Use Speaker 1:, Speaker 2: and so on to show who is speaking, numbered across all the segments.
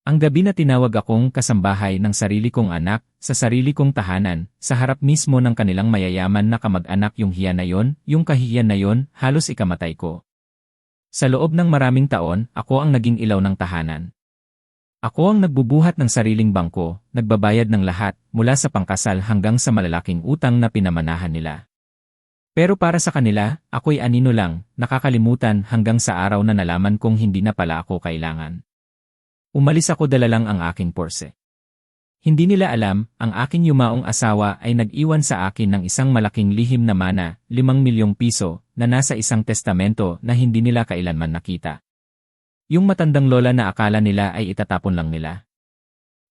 Speaker 1: Ang gabi na tinawag akong kasambahay ng sarili kong anak, sa sarili kong tahanan, sa harap mismo ng kanilang mayayaman na kamag-anak yung hiya na yon, yung kahihiyan na yon, halos ikamatay ko. Sa loob ng maraming taon, ako ang naging ilaw ng tahanan. Ako ang nagbubuhat ng sariling bangko, nagbabayad ng lahat, mula sa pangkasal hanggang sa malalaking utang na pinamanahan nila. Pero para sa kanila, ako'y anino lang, nakakalimutan hanggang sa araw na nalaman kong hindi na pala ako kailangan. Umalis ako dala lang ang aking Porsche. Hindi nila alam, ang aking yumaong asawa ay nag-iwan sa akin ng isang malaking lihim na mana, 5 milyong piso, na nasa isang testamento na hindi nila kailanman nakita. Yung matandang lola na akala nila ay itatapon lang nila.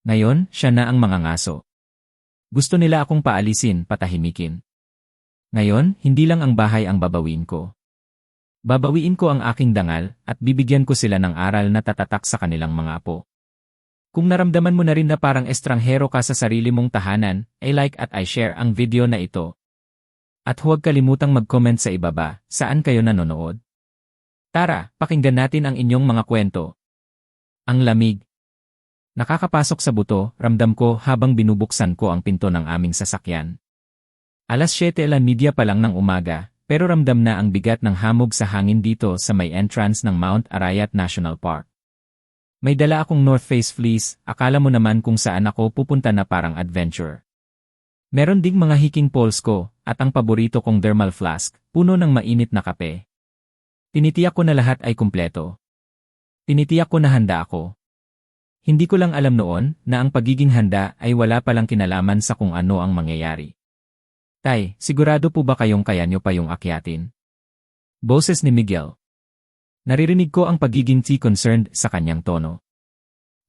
Speaker 1: Ngayon, siya na ang mangangaso. Gusto nila akong paalisin, patahimikin. Ngayon, hindi lang ang bahay ang babawiin ko. Babawiin ko ang aking dangal at bibigyan ko sila ng aral na tatatak sa kanilang mga apo. Kung naramdaman mo na rin na parang estranghero ka sa sarili mong tahanan, ay like at I share ang video na ito. At huwag kalimutang mag-comment sa ibaba, saan kayo nanonood. Tara, pakinggan natin ang inyong mga kwento. Ang lamig. Nakakapasok sa buto, ramdam ko habang binubuksan ko ang pinto ng aming sasakyan. Alas 7:30 pa lang ng umaga. Pero ramdam na ang bigat ng hamog sa hangin dito sa may entrance ng Mount Arayat National Park. May dala akong North Face fleece, akala mo naman kung saan ako pupunta na parang adventure. Meron ding mga hiking poles ko, at ang paborito kong thermal flask, puno ng mainit na kape. Tinitiyak ko na lahat ay kumpleto. Tinitiyak ko na handa ako. Hindi ko lang alam noon na ang pagiging handa ay wala palang kinalaman sa kung ano ang mangyayari. Tay, sigurado po ba kayong kaya nyo pa yung akyatin? Boses ni Miguel. Naririnig ko ang pagiging concerned sa kanyang tono.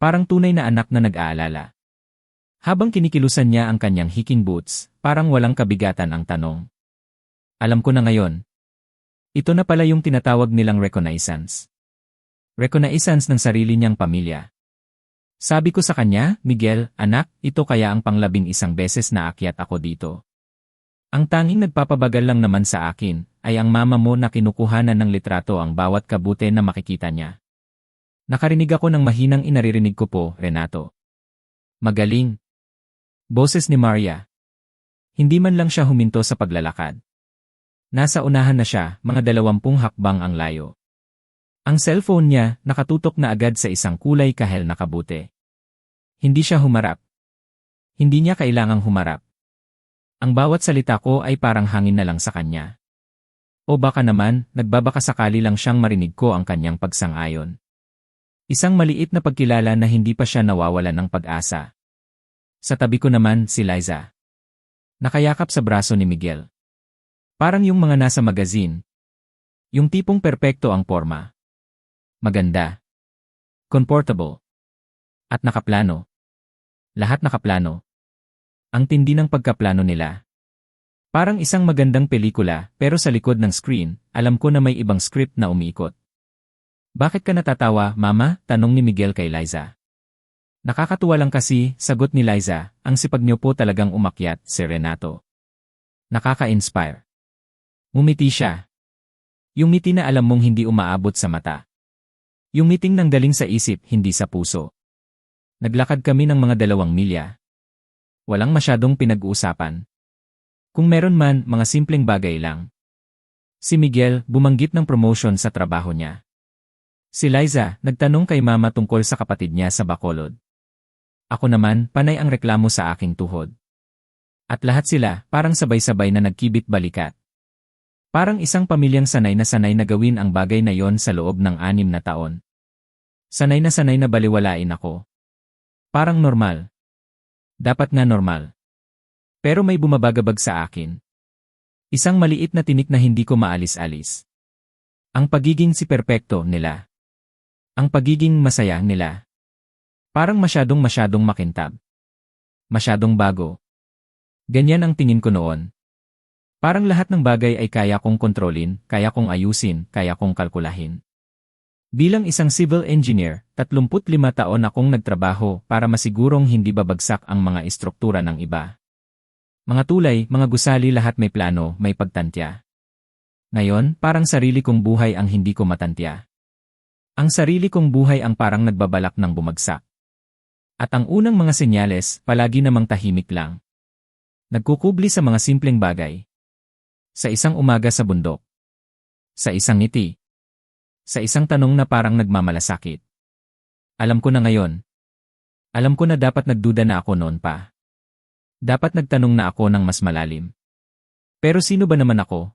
Speaker 1: Parang tunay na anak na nag-aalala. Habang kinikilusan niya ang kanyang hiking boots, parang walang kabigatan ang tanong. Alam ko na ngayon. Ito na pala yung tinatawag nilang reconnaissance. Reconnaissance ng sarili niyang pamilya. Sabi ko sa kanya, Miguel, anak, ito kaya ang pang-11 beses na akyat ako dito. Ang tanging nagpapabagal lang naman sa akin, ay ang mama mo na kinukuhanan ng litrato ang bawat kabute na makikita niya. Nakarinig ako ng mahinang inaririnig ko po, Renato. Magaling. Boses ni Maria. Hindi man lang siya huminto sa paglalakad. Nasa unahan na siya, mga 20 hakbang ang layo. Ang cellphone niya, nakatutok na agad sa isang kulay kahel na kabute. Hindi siya humarap. Hindi niya kailangang humarap. Ang bawat salita ko ay parang hangin na lang sa kanya. O baka naman, nagbabakasakali lang siyang marinig ko ang kanyang pagsang-ayon. Isang maliit na pagkilala na hindi pa siya nawawalan ng pag-asa. Sa tabi ko naman, si Liza. Nakayakap sa braso ni Miguel. Parang yung mga nasa magazine. Yung tipong perpekto ang porma. Maganda. Comfortable. At nakaplano. Lahat nakaplano. Ang tindi ng pagkaplano nila. Parang isang magandang pelikula, pero sa likod ng screen, alam ko na may ibang script na umiikot. Bakit ka natatawa, Mama? Tanong ni Miguel kay Liza. Nakakatuwa lang kasi, sagot ni Liza, ang sipag niyo po talagang umakyat, si Renato. Nakaka-inspire. Ngumiti siya. Yung ngiti na alam mong hindi umaabot sa mata. Yung ngiting nang daling sa isip, hindi sa puso. Naglakad kami ng mga 2 milya. Walang masyadong pinag-uusapan. Kung meron man, mga simpleng bagay lang. Si Miguel, bumanggit ng promotion sa trabaho niya. Si Liza, nagtanong kay Mama tungkol sa kapatid niya sa Bacolod. Ako naman, panay ang reklamo sa aking tuhod. At lahat sila, parang sabay-sabay na nagkibit-balikat. Parang isang pamilyang sanay na gawin ang bagay na yon sa loob ng 6 na taon. Sanay na baliwalain ako. Parang normal. Dapat nga normal. Pero may bumabagabag sa akin. Isang maliit na tinik na hindi ko maalis-alis. Ang pagiging si perpekto nila. Ang pagiging masaya nila. Parang masyadong makintab. Masyadong bago. Ganyan ang tingin ko noon. Parang lahat ng bagay ay kaya kong kontrolin, kaya kong ayusin, kaya kong kalkulahin. Bilang isang civil engineer, 35 taon akong nagtrabaho para masigurong hindi babagsak ang mga istruktura ng iba. Mga tulay, mga gusali lahat may plano, may pagtantya. Ngayon, parang sarili kong buhay ang hindi ko matantya. Ang sarili kong buhay ang parang nagbabalak ng bumagsak. At ang unang mga senyales, palagi namang tahimik lang. Nagkukubli sa mga simpleng bagay. Sa isang umaga sa bundok. Sa isang ngiti. Sa isang tanong na parang nagmamalasakit. Alam ko na ngayon. Alam ko na dapat nagduda na ako noon pa. Dapat nagtanong na ako ng mas malalim. Pero sino ba naman ako?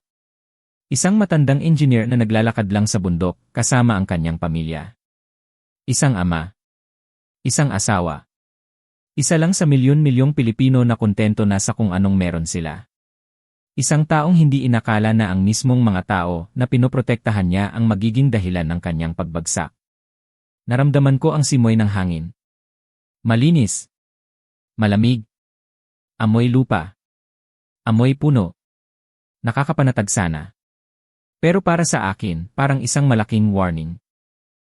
Speaker 1: Isang matandang engineer na naglalakad lang sa bundok kasama ang kanyang pamilya. Isang ama. Isang asawa. Isa lang sa milyon-milyong Pilipino na kontento na sa kung anong meron sila. Isang taong hindi inakala na ang mismong mga tao na pinoprotektahan niya ang magiging dahilan ng kanyang pagbagsak. Naramdaman ko ang simoy ng hangin. Malinis. Malamig. Amoy lupa. Amoy puno. Nakakapanatag sana. Pero para sa akin, parang isang malaking warning.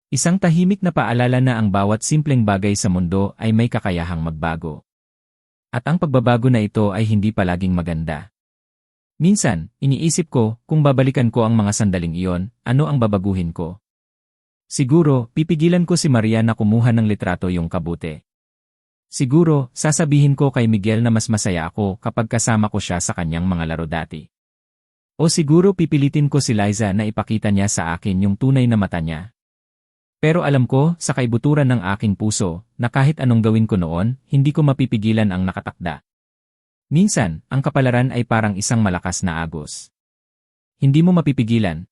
Speaker 1: Isang tahimik na paalala na ang bawat simpleng bagay sa mundo ay may kakayahang magbago. At ang pagbabago na ito ay hindi palaging maganda. Minsan, iniisip ko, kung babalikan ko ang mga sandaling iyon, ano ang babaguhin ko? Siguro, pipigilan ko si Maria na kumuha ng litrato yung kabute. Siguro, sasabihin ko kay Miguel na mas masaya ako kapag kasama ko siya sa kanyang mga laro dati. O siguro pipilitin ko si Liza na ipakita niya sa akin yung tunay na mata niya. Pero alam ko, sa kaibuturan ng aking puso, na kahit anong gawin ko noon, hindi ko mapipigilan ang nakatakda. Minsan, ang kapalaran ay parang isang malakas na agos. Hindi mo mapipigilan.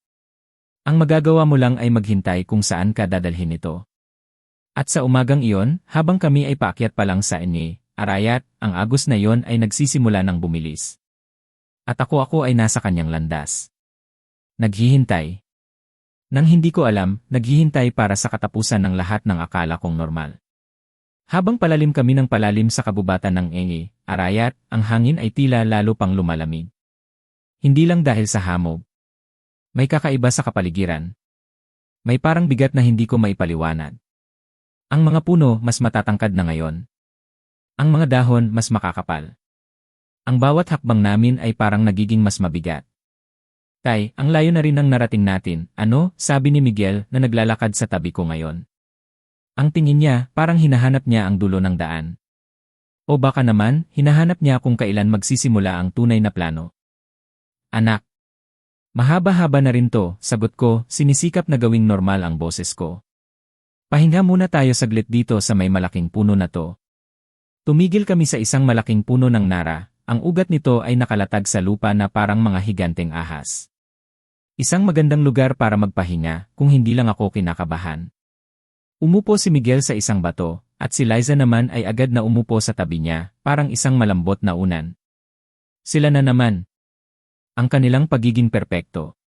Speaker 1: Ang magagawa mo lang ay maghintay kung saan ka dadalhin ito. At sa umagang iyon, habang kami ay paakyat pa lang sa Arayat, ang agos na iyon ay nagsisimula ng bumilis. At ako ay nasa kanyang landas. Naghihintay. Nang hindi ko alam, naghihintay para sa katapusan ng lahat ng akala kong normal. Habang palalim kami ng palalim sa kabubatan ng Arayat, ang hangin ay tila lalo pang lumalamig. Hindi lang dahil sa hamog. May kakaiba sa kapaligiran. May parang bigat na hindi ko maipaliwanag. Ang mga puno mas matatangkad na ngayon. Ang mga dahon mas makakapal. Ang bawat hakbang namin ay parang nagiging mas mabigat. Tay, ang layo na rin ng narating natin, sabi ni Miguel na naglalakad sa tabi ko ngayon. Ang tingin niya, parang hinahanap niya ang dulo ng daan. O baka naman, hinahanap niya kung kailan magsisimula ang tunay na plano. Anak. Mahaba-haba na rin to, sagot ko, sinisikap na gawing normal ang boses ko. Pahinga muna tayo saglit dito sa may malaking puno na to. Tumigil kami sa isang malaking puno ng nara, ang ugat nito ay nakalatag sa lupa na parang mga higanteng ahas. Isang magandang lugar para magpahinga, kung hindi lang ako kinakabahan. Umupo si Miguel sa isang bato, at si Liza naman ay agad na umupo sa tabi niya, parang isang malambot na unan. Sila na naman. Ang kanilang pagiging perpekto.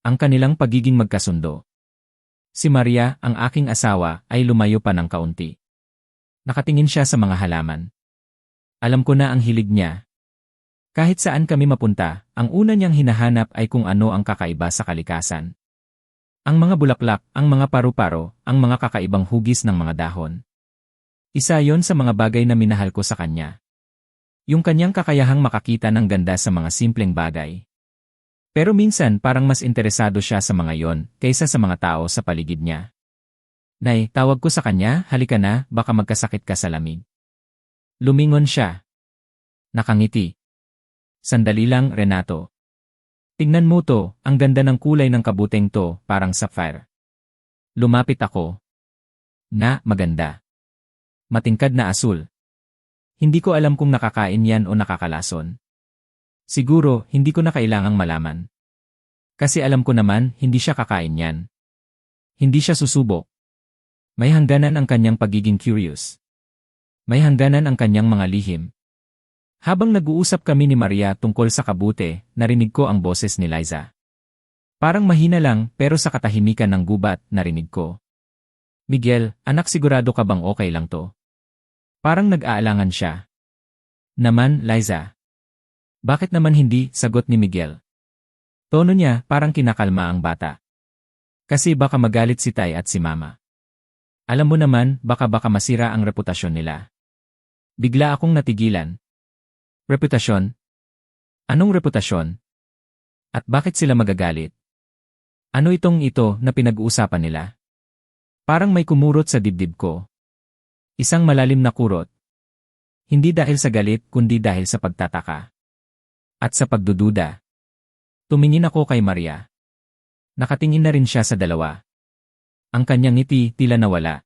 Speaker 1: Ang kanilang pagiging magkasundo. Si Maria, ang aking asawa, ay lumayo pa ng kaunti. Nakatingin siya sa mga halaman. Alam ko na ang hilig niya. Kahit saan kami mapunta, ang una niyang hinahanap ay kung ano ang kakaiba sa kalikasan. Ang mga bulaklak, ang mga paru-paro, ang mga kakaibang hugis ng mga dahon. Isa yon sa mga bagay na minahal ko sa kanya. Yung kanyang kakayahang makakita ng ganda sa mga simpleng bagay. Pero minsan parang mas interesado siya sa mga yon kaysa sa mga tao sa paligid niya. Nay, tawag ko sa kanya, halika na, baka magkasakit ka sa lamig. Lumingon siya. Nakangiti. Sandali lang, Renato. Tingnan mo to, ang ganda ng kulay ng kabuteng to, parang sapphire. Lumapit ako. Na, maganda. Matingkad na asul. Hindi ko alam kung nakakain yan o nakakalason. Siguro, hindi ko na kailangang malaman. Kasi alam ko naman, hindi siya kakain yan. Hindi siya susubok. May hangganan ang kanyang pagiging curious. May hangganan ang kanyang mga lihim. Habang nag-uusap kami ni Maria tungkol sa kabute, narinig ko ang boses ni Liza. Parang mahina lang, pero sa katahimikan ng gubat, narinig ko. Miguel, anak, sigurado ka bang okay lang to? Parang nag-aalangan siya. Naman, Liza. Bakit naman hindi, sagot ni Miguel. Tono niya, parang kinakalma ang bata. Kasi baka magalit si Tay at si Mama. Alam mo naman, baka masira ang reputasyon nila. Bigla akong natigilan. Reputasyon? Anong reputasyon? At bakit sila magagalit? Ano ito na pinag-uusapan nila? Parang may kumurot sa dibdib ko. Isang malalim na kurot. Hindi dahil sa galit kundi dahil sa pagtataka. At sa pagdududa. Tumingin ako kay Maria. Nakatingin na rin siya sa dalawa. Ang kanyang ngiti tila nawala.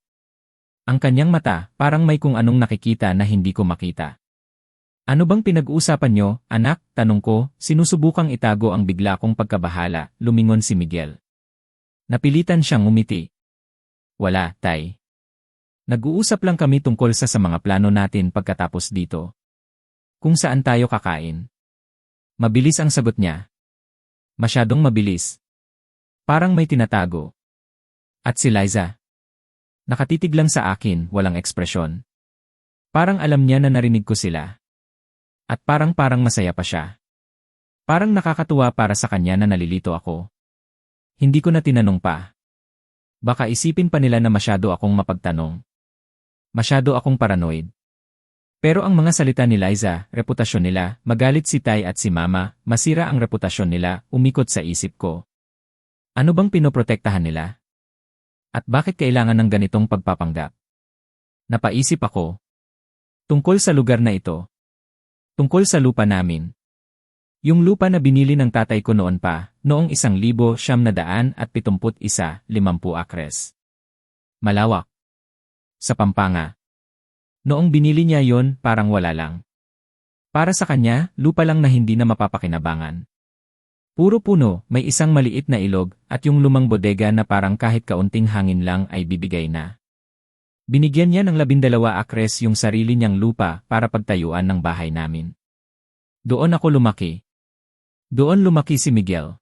Speaker 1: Ang kanyang mata parang may kung anong nakikita na hindi ko makita. Ano bang pinag-uusapan nyo, anak? Tanong ko, sinusubukang itago ang bigla kong pagkabahala, lumingon si Miguel. Napilitan siyang umiti. Wala, tay. Nag-uusap lang kami tungkol sa mga plano natin pagkatapos dito. Kung saan tayo kakain. Mabilis ang sagot niya. Masyadong mabilis. Parang may tinatago. At si Liza. Nakatitig lang sa akin, walang ekspresyon. Parang alam niya na narinig ko sila. At parang masaya pa siya. Parang nakakatuwa para sa kanya na nalilito ako. Hindi ko na tinanong pa. Baka isipin pa nila na masyado akong mapagtanong. Masyado akong paranoid. Pero ang mga salita ni Liza, reputasyon nila, magalit si Tay at si Mama, masira ang reputasyon nila, umikot sa isip ko. Ano bang pinoprotektahan nila? At bakit kailangan ng ganitong pagpapanggap? Napaisip ako. Tungkol sa lugar na ito. Tungkol sa lupa namin. Yung lupa na binili ng tatay ko noon pa, noong 1971, 50 akres. Malawak. Sa Pampanga. Noong binili niya yon, parang wala lang. Para sa kanya, lupa lang na hindi na mapapakinabangan. Puro puno, may isang maliit na ilog, at yung lumang bodega na parang kahit kaunting hangin lang ay bibigay na. Binigyan niya ng 12 akres yung sarili niyang lupa para pagtayuan ng bahay namin. Doon ako lumaki. Doon lumaki si Miguel.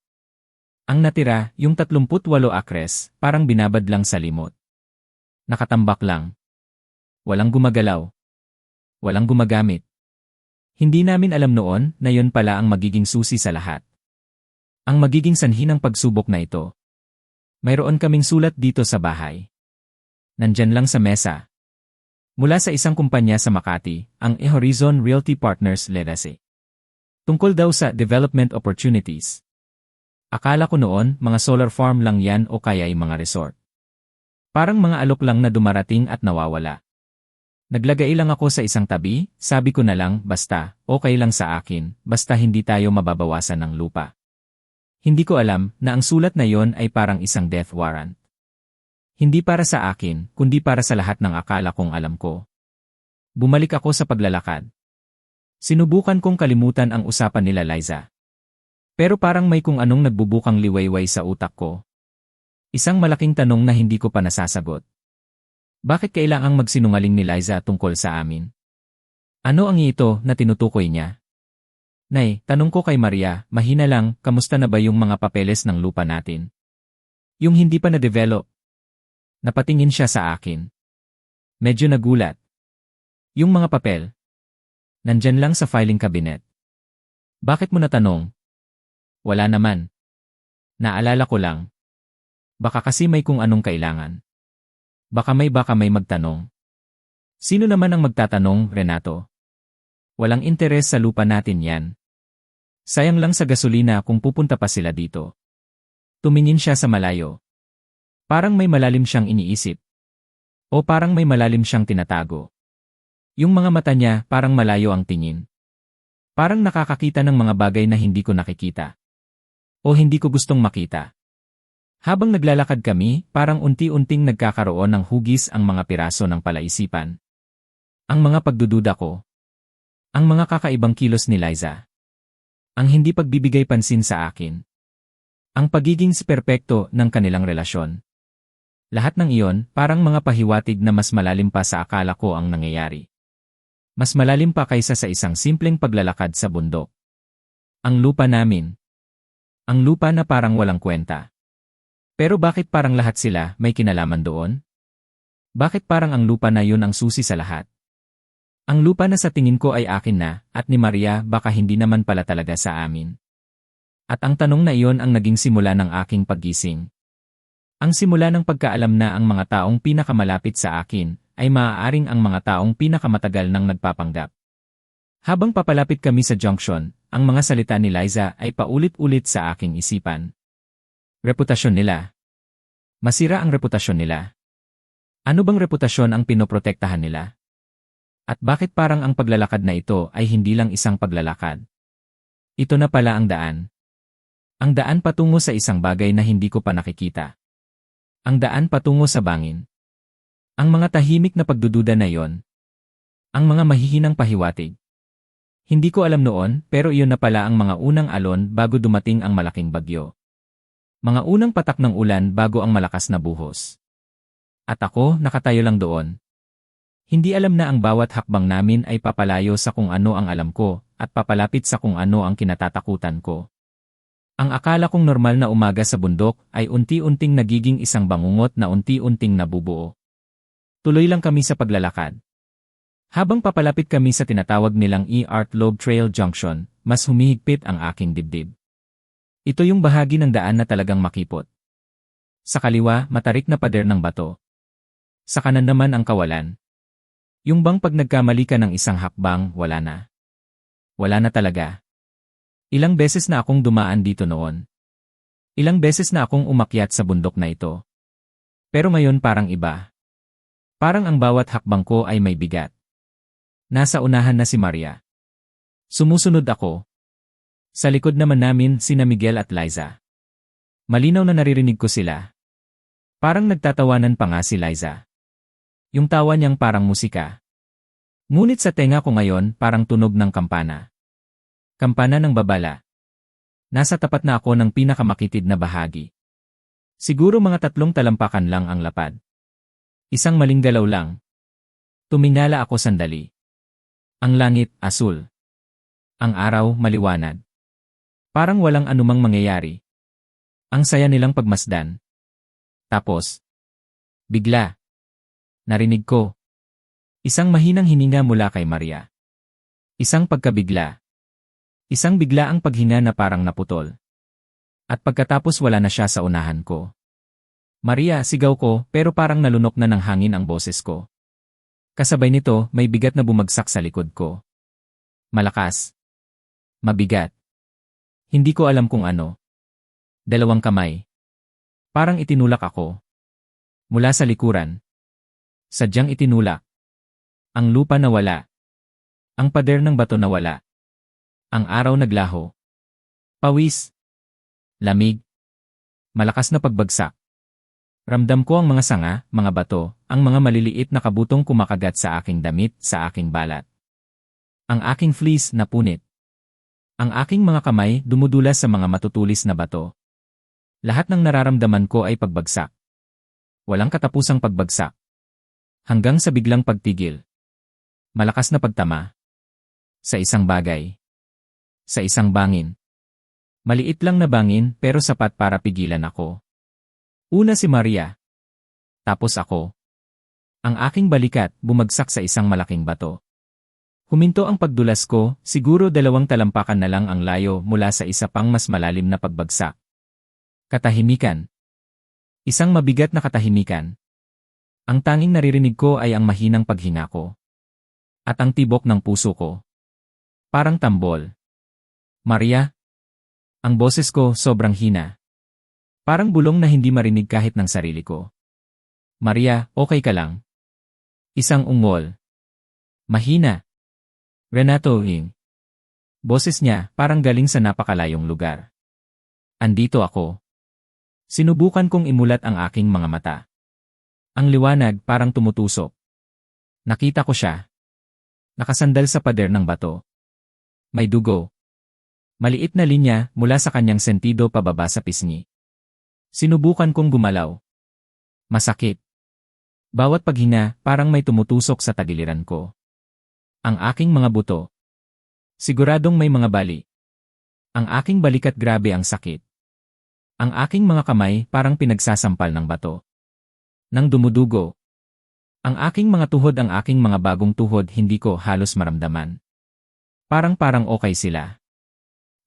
Speaker 1: Ang natira, yung 38 akres, parang binabad lang sa limot. Nakatambak lang. Walang gumagalaw. Walang gumagamit. Hindi namin alam noon na yon pala ang magiging susi sa lahat. Ang magiging sanhi ng pagsubok na ito. Mayroon kaming sulat dito sa bahay. Nandyan lang sa mesa. Mula sa isang kumpanya sa Makati, ang eHorizon Realty Partners LLC. Tungkol daw sa development opportunities. Akala ko noon, mga solar farm lang yan o kaya ay mga resort. Parang mga alok lang na dumarating at nawawala. Naglagay lang ako sa isang tabi, sabi ko na lang, basta, okay lang sa akin, basta hindi tayo mababawasan ng lupa. Hindi ko alam na ang sulat na yon ay parang isang death warrant. Hindi para sa akin, kundi para sa lahat ng akala kong alam ko. Bumalik ako sa paglalakad. Sinubukan kong kalimutan ang usapan nila Liza. Pero parang may kung anong nagbubukang liwayway sa utak ko. Isang malaking tanong na hindi ko pa nasasagot. Bakit kailangang magsinungaling ni Liza tungkol sa amin? Ano ang ito na tinutukoy niya? Nay, tanong ko kay Maria, mahina lang, kamusta na ba yung mga papeles ng lupa natin? Yung hindi pa na-develop. Napatingin siya sa akin. Medyo nagulat. Yung mga papel. Nandyan lang sa filing cabinet. Bakit mo natanong? Wala naman. Naalala ko lang. Baka kasi may kung anong kailangan. Baka may magtanong. Sino naman ang magtatanong, Renato? Walang interes sa lupa natin yan. Sayang lang sa gasolina kung pupunta pa sila dito. Tumingin siya sa malayo. Parang may malalim siyang iniisip. O parang may malalim siyang tinatago. Yung mga mata niya parang malayo ang tingin. Parang nakakakita ng mga bagay na hindi ko nakikita. O hindi ko gustong makita. Habang naglalakad kami, parang unti-unting nagkakaroon ng hugis ang mga piraso ng palaisipan. Ang mga pagdududa ko. Ang mga kakaibang kilos ni Liza. Ang hindi pagbibigay pansin sa akin. Ang pagiging perpekto ng kanilang relasyon. Lahat ng iyon, parang mga pahiwatig na mas malalim pa sa akala ko ang nangyayari. Mas malalim pa kaysa sa isang simpleng paglalakad sa bundok. Ang lupa namin. Ang lupa na parang walang kwenta. Pero bakit parang lahat sila may kinalaman doon? Bakit parang ang lupa na yun ang susi sa lahat? Ang lupa na sa tingin ko ay akin na, at ni Maria baka hindi naman pala talaga sa amin. At ang tanong na iyon ang naging simula ng aking paggising. Ang simula ng pagkaalam na ang mga taong pinakamalapit sa akin ay maaaring ang mga taong pinakamatagal nang nagpapanggap. Habang papalapit kami sa junction, ang mga salita ni Liza ay paulit-ulit sa aking isipan. Reputasyon nila. Masira ang reputasyon nila. Ano bang reputasyon ang pinoprotektahan nila? At bakit parang ang paglalakad na ito ay hindi lang isang paglalakad? Ito na pala ang daan. Ang daan patungo sa isang bagay na hindi ko pa nakikita. Ang daan patungo sa bangin. Ang mga tahimik na pagdududa na yon. Ang mga mahihinang pahiwatig. Hindi ko alam noon, pero iyon na pala ang mga unang alon bago dumating ang malaking bagyo. Mga unang patak ng ulan bago ang malakas na buhos. At ako, nakatayo lang doon. Hindi alam na ang bawat hakbang namin ay papalayo sa kung ano ang alam ko, at papalapit sa kung ano ang kinatatakutan ko. Ang akala kong normal na umaga sa bundok ay unti-unting nagiging isang bangungot na unti-unting nabubuo. Tuloy lang kami sa paglalakad. Habang papalapit kami sa tinatawag nilang Art Lobe Trail Junction, mas humihigpit ang aking dibdib. Ito yung bahagi ng daan na talagang makipot. Sa kaliwa, matarik na pader ng bato. Sa kanan naman ang kawalan. Yung bang pag nagkamali ka ng isang hakbang, wala na. Wala na talaga. Ilang beses na akong dumaan dito noon. Ilang beses na akong umakyat sa bundok na ito. Pero ngayon parang iba. Parang ang bawat hakbang ko ay may bigat. Nasa unahan na si Maria. Sumusunod ako. Sa likod naman namin sina Miguel at Liza. Malinaw na naririnig ko sila. Parang nagtatawanan pa nga si Liza. Yung tawa niyang parang musika. Ngunit sa tenga ko ngayon parang tunog ng kampana. Kampana ng babala. Nasa tapat na ako ng pinakamakitid na bahagi. Siguro mga 3 talampakan lang ang lapad. Isang maling galaw lang. Tumingala ako sandali. Ang langit, asul. Ang araw, maliwanag. Parang walang anumang mangyayari. Ang saya nilang pagmasdan. Tapos, bigla. Narinig ko. Isang mahinang hininga mula kay Maria. Isang pagkabigla. Isang bigla ang paghinga na parang naputol. At pagkatapos wala na siya sa unahan ko. Maria, sigaw ko, pero parang nalunok na ng hangin ang boses ko. Kasabay nito, may bigat na bumagsak sa likod ko. Malakas. Mabigat. Hindi ko alam kung ano. 2 kamay. Parang itinulak ako. Mula sa likuran. Sadyang itinulak. Ang lupa nawala. Ang pader ng bato nawala. Ang araw naglaho. Pawis. Lamig. Malakas na pagbagsak. Ramdam ko ang mga sanga, mga bato, ang mga maliliit na kabutong kumakagat sa aking damit, sa aking balat. Ang aking fleece na punit. Ang aking mga kamay dumudulas sa mga matutulis na bato. Lahat ng nararamdaman ko ay pagbagsak. Walang katapusang pagbagsak. Hanggang sa biglang pagtigil. Malakas na pagtama. Sa isang bagay. Sa isang bangin. Maliit lang na bangin pero sapat para pigilan ako. Una si Maria. Tapos ako. Ang aking balikat bumagsak sa isang malaking bato. Huminto ang pagdulas ko, siguro 2 talampakan na lang ang layo mula sa isa pang mas malalim na pagbagsak. Katahimikan. Isang mabigat na katahimikan. Ang tanging naririnig ko ay ang mahinang paghinga ko. At ang tibok ng puso ko. Parang tambol. Maria? Ang boses ko sobrang hina. Parang bulong na hindi marinig kahit ng sarili ko. Maria, okay ka lang? Isang ungol. Mahina. Renato Ing. Boses niya parang galing sa napakalayong lugar. Andito ako. Sinubukan kong imulat ang aking mga mata. Ang liwanag parang tumutusok. Nakita ko siya. Nakasandal sa pader ng bato. May dugo. Maliit na linya mula sa kanyang sentido pababa sa pisngi. Sinubukan kong gumalaw. Masakit. Bawat paghinga parang may tumutusok sa tagiliran ko. Ang aking mga buto. Siguradong may mga bali. Ang aking balikat grabe ang sakit. Ang aking mga kamay parang pinagsasampal ng bato. Nang dumudugo. Ang aking mga tuhod, ang aking mga bagong tuhod hindi ko halos maramdaman. Parang okay sila.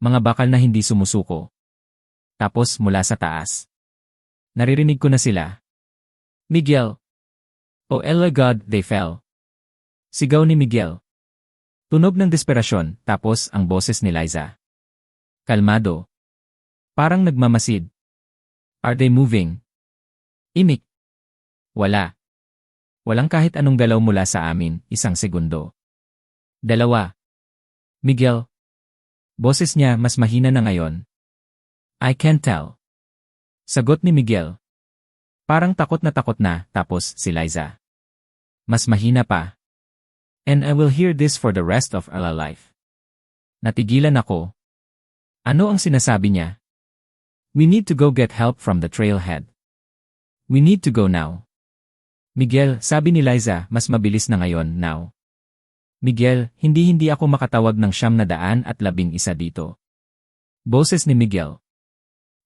Speaker 1: Mga bakal na hindi sumusuko. Tapos mula sa taas. Naririnig ko na sila. Miguel. Oh Ella God, they fell. Sigaw ni Miguel. Tunog ng desperasyon, tapos ang boses ni Liza. Kalmado. Parang nagmamasid. Are they moving? Imik. Wala. Walang kahit anong galaw mula sa amin, 1 segundo. 2. Miguel. Boses niya mas mahina na ngayon. I can't tell. Sagot ni Miguel. Parang takot na, tapos si Liza. Mas mahina pa. And I will hear this for the rest of our life. Natigilan ako. Ano ang sinasabi niya? We need to go get help from the trailhead. We need to go now. Miguel, sabi ni Liza, mas mabilis na ngayon, now. Miguel, hindi ako makatawag ng 911 dito. Boses ni Miguel.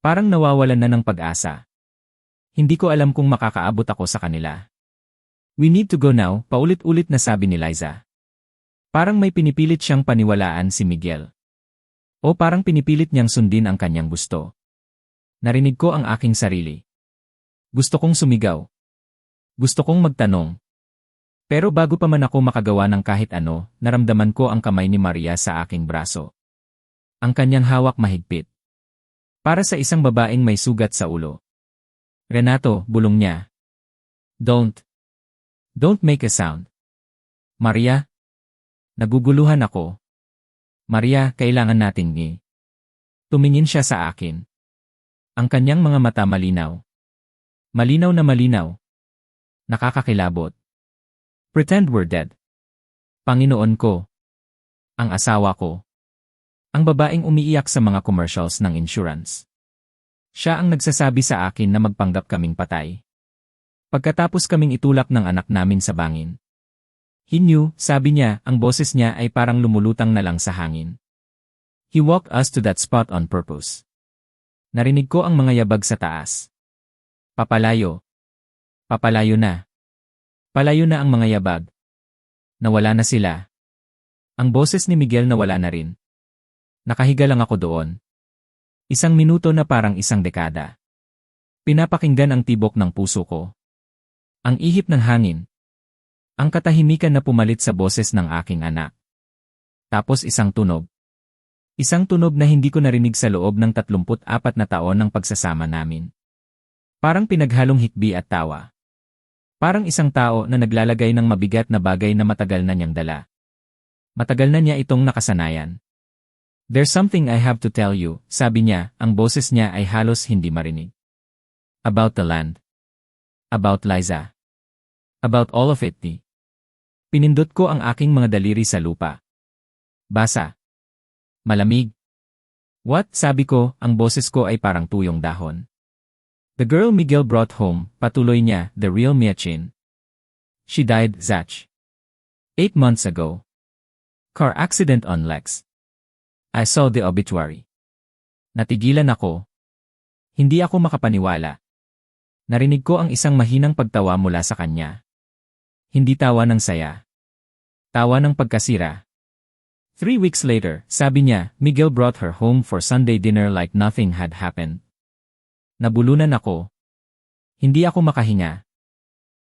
Speaker 1: Parang nawawalan na ng pag-asa. Hindi ko alam kung makakaabot ako sa kanila. We need to go now, paulit-ulit na sabi ni Liza. Parang may pinipilit siyang paniwalaan si Miguel. O parang pinipilit niyang sundin ang kanyang gusto. Narinig ko ang aking sarili. Gusto kong sumigaw. Gusto kong magtanong. Pero bago pa man ako makagawa ng kahit ano, naramdaman ko ang kamay ni Maria sa aking braso. Ang kanyang hawak mahigpit. Para sa isang babaeng may sugat sa ulo. Renato, bulong niya. Don't make a sound. Maria? Naguguluhan ako. Maria, kailangan nating Tumingin siya sa akin. Ang kanyang mga mata malinaw. Malinaw na malinaw. Nakakakilabot. Pretend we're dead. Panginoon ko. Ang asawa ko. Ang babaeng umiiyak sa mga commercials ng insurance. Siya ang nagsasabi sa akin na magpanggap kaming patay. Pagkatapos kaming itulak ng anak namin sa bangin. He knew, sabi niya, ang boses niya ay parang lumulutang na lang sa hangin. He walked us to that spot on purpose. Narinig ko ang mga yabag sa taas. Papalayo. Papalayo na. Palayo na ang mga yabag. Nawala na sila. Ang boses ni Miguel nawala na rin. Nakahiga lang ako doon. 1 minuto na parang 1 dekada. Pinapakinggan ang tibok ng puso ko. Ang ihip ng hangin. Ang katahimikan na pumalit sa boses ng aking anak. Tapos 1 tunog. 1 tunog na hindi ko narinig sa loob ng 34 na taon ng pagsasama namin. Parang pinaghalong hikbi at tawa. Parang isang tao na naglalagay ng mabigat na bagay na matagal na niyang dala. Matagal na niya itong nakasanayan. There's something I have to tell you, sabi niya, ang boses niya ay halos hindi marinig. About the land. About Liza. About all of it. Pinindot ko ang aking mga daliri sa lupa. Basa. Malamig. What? Sabi ko, ang boses ko ay parang tuyong dahon. The girl Miguel brought home, patuloy niya, the real Miachin. She died, Zach. 8 months ago. Car accident on Lex. I saw the obituary. Natigilan ako. Hindi ako makapaniwala. Narinig ko ang isang mahinang pagtawa mula sa kanya. Hindi tawa ng saya. Tawa ng pagkasira. 3 weeks later, sabi niya, Miguel brought her home for Sunday dinner like nothing had happened. Nabulunan ako. Hindi ako makahinga.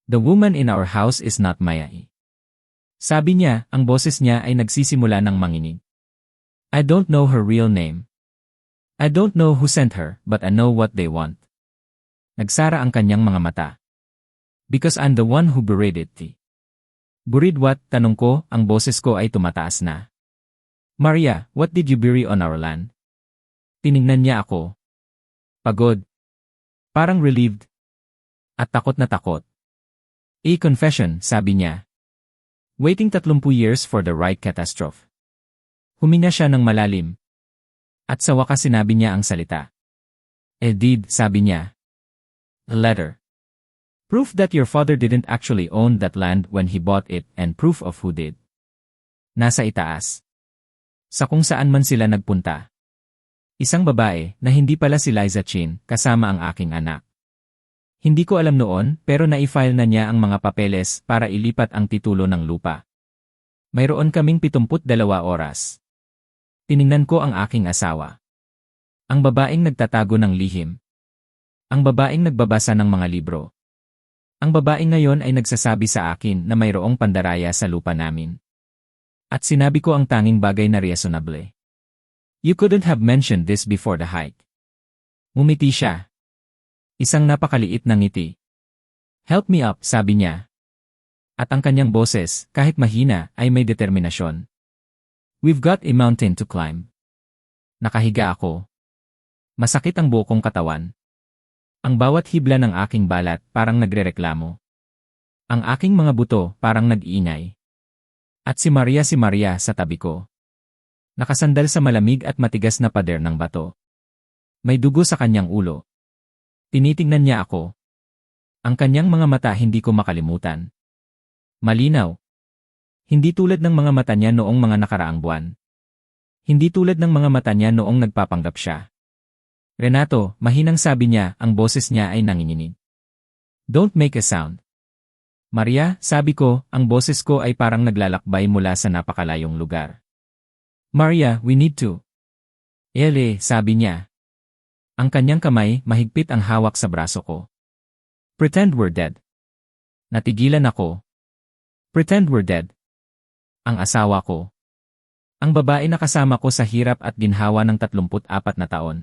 Speaker 1: The woman in our house is not Maya. Sabi niya, ang boses niya ay nagsisimula ng manginig. I don't know her real name. I don't know who sent her, but I know what they want. Nagsara ang kanyang mga mata. Because I'm the one who buried it. Buried what? Tanong ko, ang boses ko ay tumataas na. Maria, what did you bury on our land? Tiningnan niya ako. Pagod. Parang relieved. At takot na takot. A confession, sabi niya. Waiting 30 years for the right catastrophe. Huminga siya ng malalim. At sa wakas sinabi niya ang salita. A deed, sabi niya. A letter. Proof that your father didn't actually own that land when he bought it and proof of who did. Nasa itaas. Sa kung saan man sila nagpunta. Isang babae na hindi pala si Liza Chin kasama ang aking anak. Hindi ko alam noon pero na-file na niya ang mga papeles para ilipat ang titulo ng lupa. Mayroon kaming 72 oras. Tiningnan ko ang aking asawa. Ang babaeng nagtatago ng lihim. Ang babaeng nagbabasa ng mga libro. Ang babaeng ngayon ay nagsasabi sa akin na mayroong pandaraya sa lupa namin. At sinabi ko ang tanging bagay na reasonable. You couldn't have mentioned this before the hike. Ngumiti siya. Isang napakaliit na ngiti. Help me up, sabi niya. At ang kanyang boses, kahit mahina, ay may determinasyon. We've got a mountain to climb. Nakahiga ako. Masakit ang buo kong katawan. Ang bawat hibla ng aking balat parang nagrereklamo. Ang aking mga buto parang nag-iingay. At si Maria sa tabi ko. Nakasandal sa malamig at matigas na pader ng bato. May dugo sa kanyang ulo. Tinitingnan niya ako. Ang kanyang mga mata hindi ko makalimutan. Malinaw. Hindi tulad ng mga mata niya noong mga nakaraang buwan. Hindi tulad ng mga mata niya noong nagpapanggap siya. Renato, mahinang sabi niya, ang boses niya ay nanginginig. Don't make a sound. Maria, sabi ko, ang boses ko ay parang naglalakbay mula sa napakalayong lugar. Maria, we need to. Ele, sabi niya. Ang kanyang kamay, mahigpit ang hawak sa braso ko. Pretend we're dead. Natigilan ako. Pretend we're dead. Ang asawa ko. Ang babae na kasama ko sa hirap at ginhawa ng 34 na taon.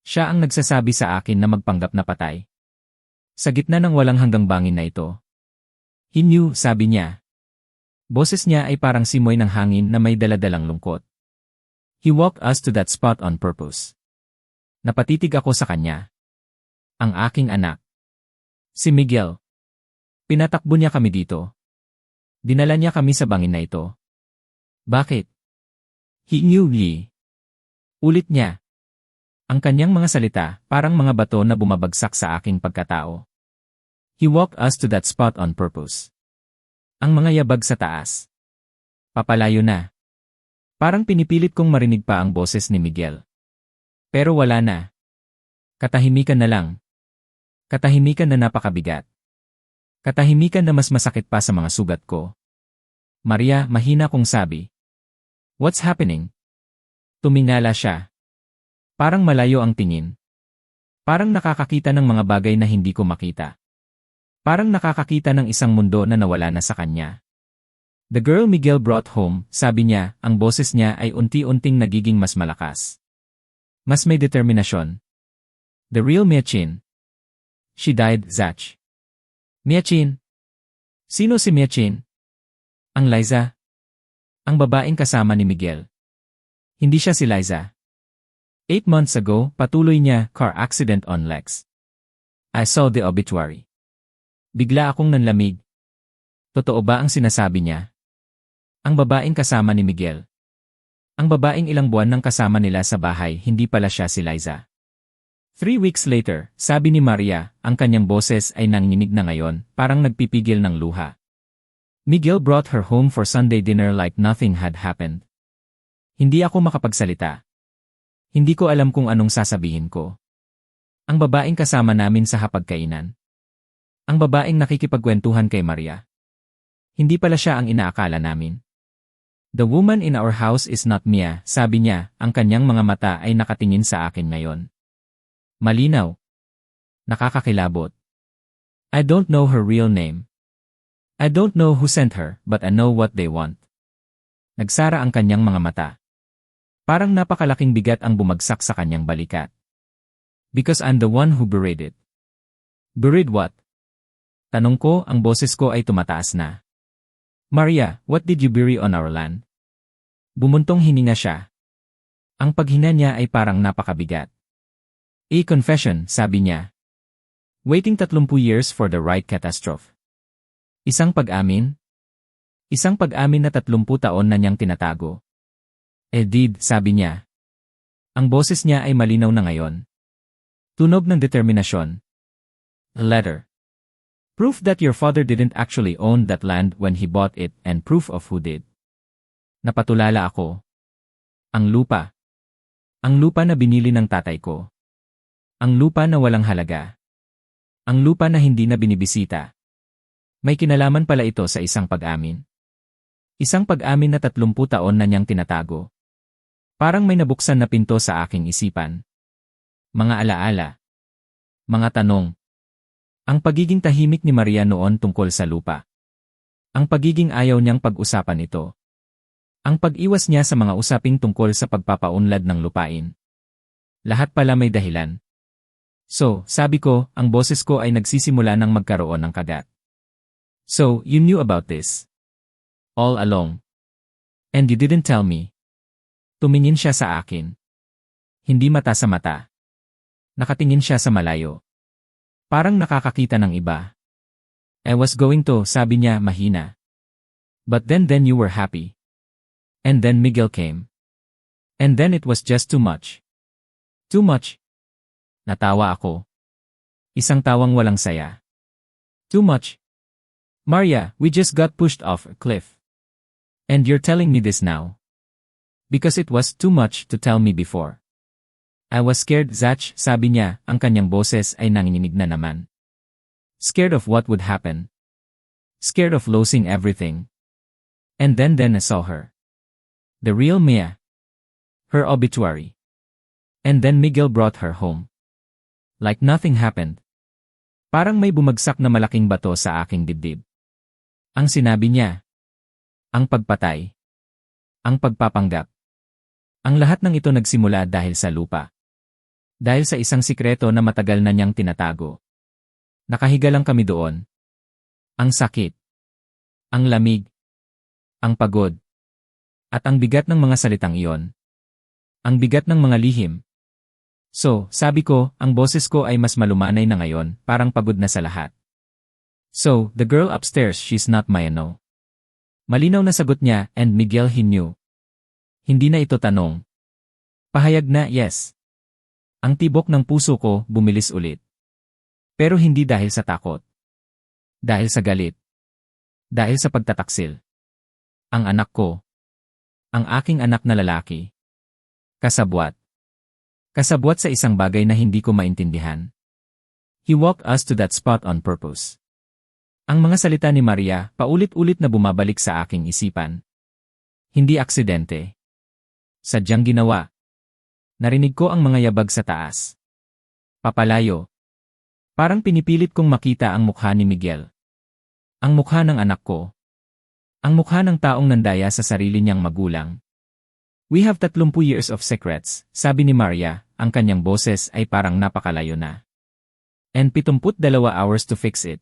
Speaker 1: Siya ang nagsasabi sa akin na magpanggap na patay. Sa gitna ng walang hanggang bangin na ito. He knew, sabi niya. Boses niya ay parang simoy ng hangin na may daladalang lungkot. He walked us to that spot on purpose. Napatitig ako sa kanya. Ang aking anak. Si Miguel. Pinatakbo niya kami dito. Dinala niya kami sa bangin na ito. Bakit? He knew me. Ulit niya. Ang kanyang mga salita, parang mga bato na bumabagsak sa aking pagkatao. He walked us to that spot on purpose. Ang mga yabag sa taas. Papalayo na. Parang pinipilit kong marinig pa ang boses ni Miguel. Pero wala na. Katahimikan na lang. Katahimikan na napakabigat. Katahimikan na mas masakit pa sa mga sugat ko. Maria, mahina kong sabi. What's happening? Tumingala siya. Parang malayo ang tingin. Parang nakakakita ng mga bagay na hindi ko makita. Parang nakakakita ng isang mundo na nawala na sa kanya. The girl Miguel brought home, sabi niya, ang boses niya ay unti-unting nagiging mas malakas. Mas may determinasyon. The real Miachin. She died, Zach. Miachin. Sino si Miachin? Ang Liza. Ang babaeng kasama ni Miguel. Hindi siya si Liza. 8 months ago, patuloy niya, car accident on Lex. I saw the obituary. Bigla akong nanlamig. Totoo ba ang sinasabi niya? Ang babaeng kasama ni Miguel. Ang babaeng ilang buwan nang kasama nila sa bahay, hindi pala siya si Liza. 3 weeks later, sabi ni Maria, ang kanyang boses ay nanginginig na ngayon, parang nagpipigil ng luha. Miguel brought her home for Sunday dinner like nothing had happened. Hindi ako makapagsalita. Hindi ko alam kung anong sasabihin ko. Ang babaeng kasama namin sa hapagkainan. Ang babaeng nakikipagkwentuhan kay Maria. Hindi pala siya ang inaakala namin. The woman in our house is not Mia, sabi niya, ang kanyang mga mata ay nakatingin sa akin ngayon. Malinaw. Nakakakilabot. I don't know her real name. I don't know who sent her, but I know what they want. Nagsara ang kanyang mga mata. Parang napakalaking bigat ang bumagsak sa kanyang balikat. Because I'm the one who buried it. Buried what? Tanong ko, ang boses ko ay tumataas na. Maria, what did you bury on our land? Bumuntong hininga siya. Ang paghina niya ay parang napakabigat. A confession, sabi niya. Waiting 30 years for the right catastrophe. Isang pag-amin? Isang pag-amin na 30 taon na niyang tinatago. Did, sabi niya. Ang boses niya ay malinaw na ngayon. Tunog ng determinasyon. A letter. Proof that your father didn't actually own that land when he bought it and proof of who did. Napatulala ako. Ang lupa. Ang lupa na binili ng tatay ko. Ang lupa na walang halaga. Ang lupa na hindi na binibisita. May kinalaman pala ito sa isang pag-amin. Isang pag-amin na 30 taon na niyang tinatago. Parang may nabuksan na pinto sa aking isipan. Mga alaala. Mga tanong. Ang pagiging tahimik ni Maria noon tungkol sa lupa. Ang pagiging ayaw niyang pag-usapan ito. Ang pag-iwas niya sa mga usaping tungkol sa pagpapaunlad ng lupain. Lahat pala may dahilan. So, sabi ko, ang boses ko ay nagsisimula ng magkaroon ng kagat. So, you knew about this. All along. And you didn't tell me. Tumingin siya sa akin. Hindi mata sa mata. Nakatingin siya sa malayo. Parang nakakakita ng iba. I was going to, sabi niya mahina. But then you were happy. And then Miguel came. And then it was just too much. Too much. Natawa ako. Isang tawang walang saya. Too much. Maria, we just got pushed off a cliff. And you're telling me this now. Because it was too much to tell me before. I was scared, Zach, sabi niya, ang kanyang boses ay nanginginig na naman. Scared of what would happen. Scared of losing everything. And then I saw her. The real Mia. Her obituary. And then Miguel brought her home. Like nothing happened. Parang may bumagsak na malaking bato sa aking dibdib. Ang sinabi niya. Ang pagpatay. Ang pagpapanggap. Ang lahat ng ito nagsimula dahil sa lupa. Dahil sa isang sikreto na matagal na niyang tinatago. Nakahiga lang kami doon. Ang sakit. Ang lamig. Ang pagod. At ang bigat ng mga salitang iyon. Ang bigat ng mga lihim. So, sabi ko, ang boses ko ay mas malumanay na ngayon, parang pagod na sa lahat. So, the girl upstairs, she's not my no. Malinaw na sagot niya, and Miguel he knew. Hindi na ito tanong. Pahayag na, yes. Ang tibok ng puso ko bumilis ulit. Pero hindi dahil sa takot. Dahil sa galit. Dahil sa pagtataksil. Ang anak ko. Ang aking anak na lalaki. Kasabwat. Kasabwat sa isang bagay na hindi ko maintindihan. He walked us to that spot on purpose. Ang mga salita ni Maria paulit-ulit na bumabalik sa aking isipan. Hindi aksidente. Sadyang ginawa. Narinig ko ang mga yabag sa taas. Papalayo. Parang pinipilit kong makita ang mukha ni Miguel. Ang mukha ng anak ko. Ang mukha ng taong nandaya sa sarili niyang magulang. We have 30 years of secrets, sabi ni Maria, ang kanyang boses ay parang napakalayo na. And 72 hours to fix it.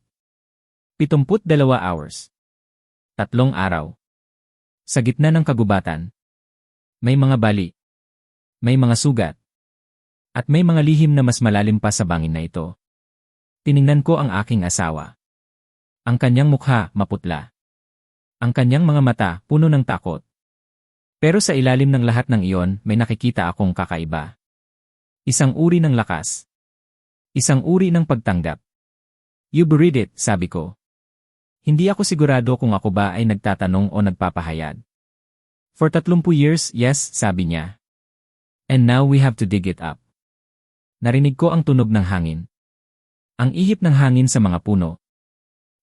Speaker 1: 72 hours. 3 araw. Sa gitna ng kagubatan. May mga bali. May mga sugat. At may mga lihim na mas malalim pa sa bangin na ito. Tiningnan ko ang aking asawa. Ang kanyang mukha maputla. Ang kanyang mga mata puno ng takot. Pero sa ilalim ng lahat ng iyon may nakikita akong kakaiba. Isang uri ng lakas. Isang uri ng pagtanggap. You buried it, sabi ko. Hindi ako sigurado kung ako ba ay nagtatanong o nagpapahayag. For 30 years, yes, sabi niya. And now we have to dig it up. Narinig ko ang tunog ng hangin. Ang ihip ng hangin sa mga puno.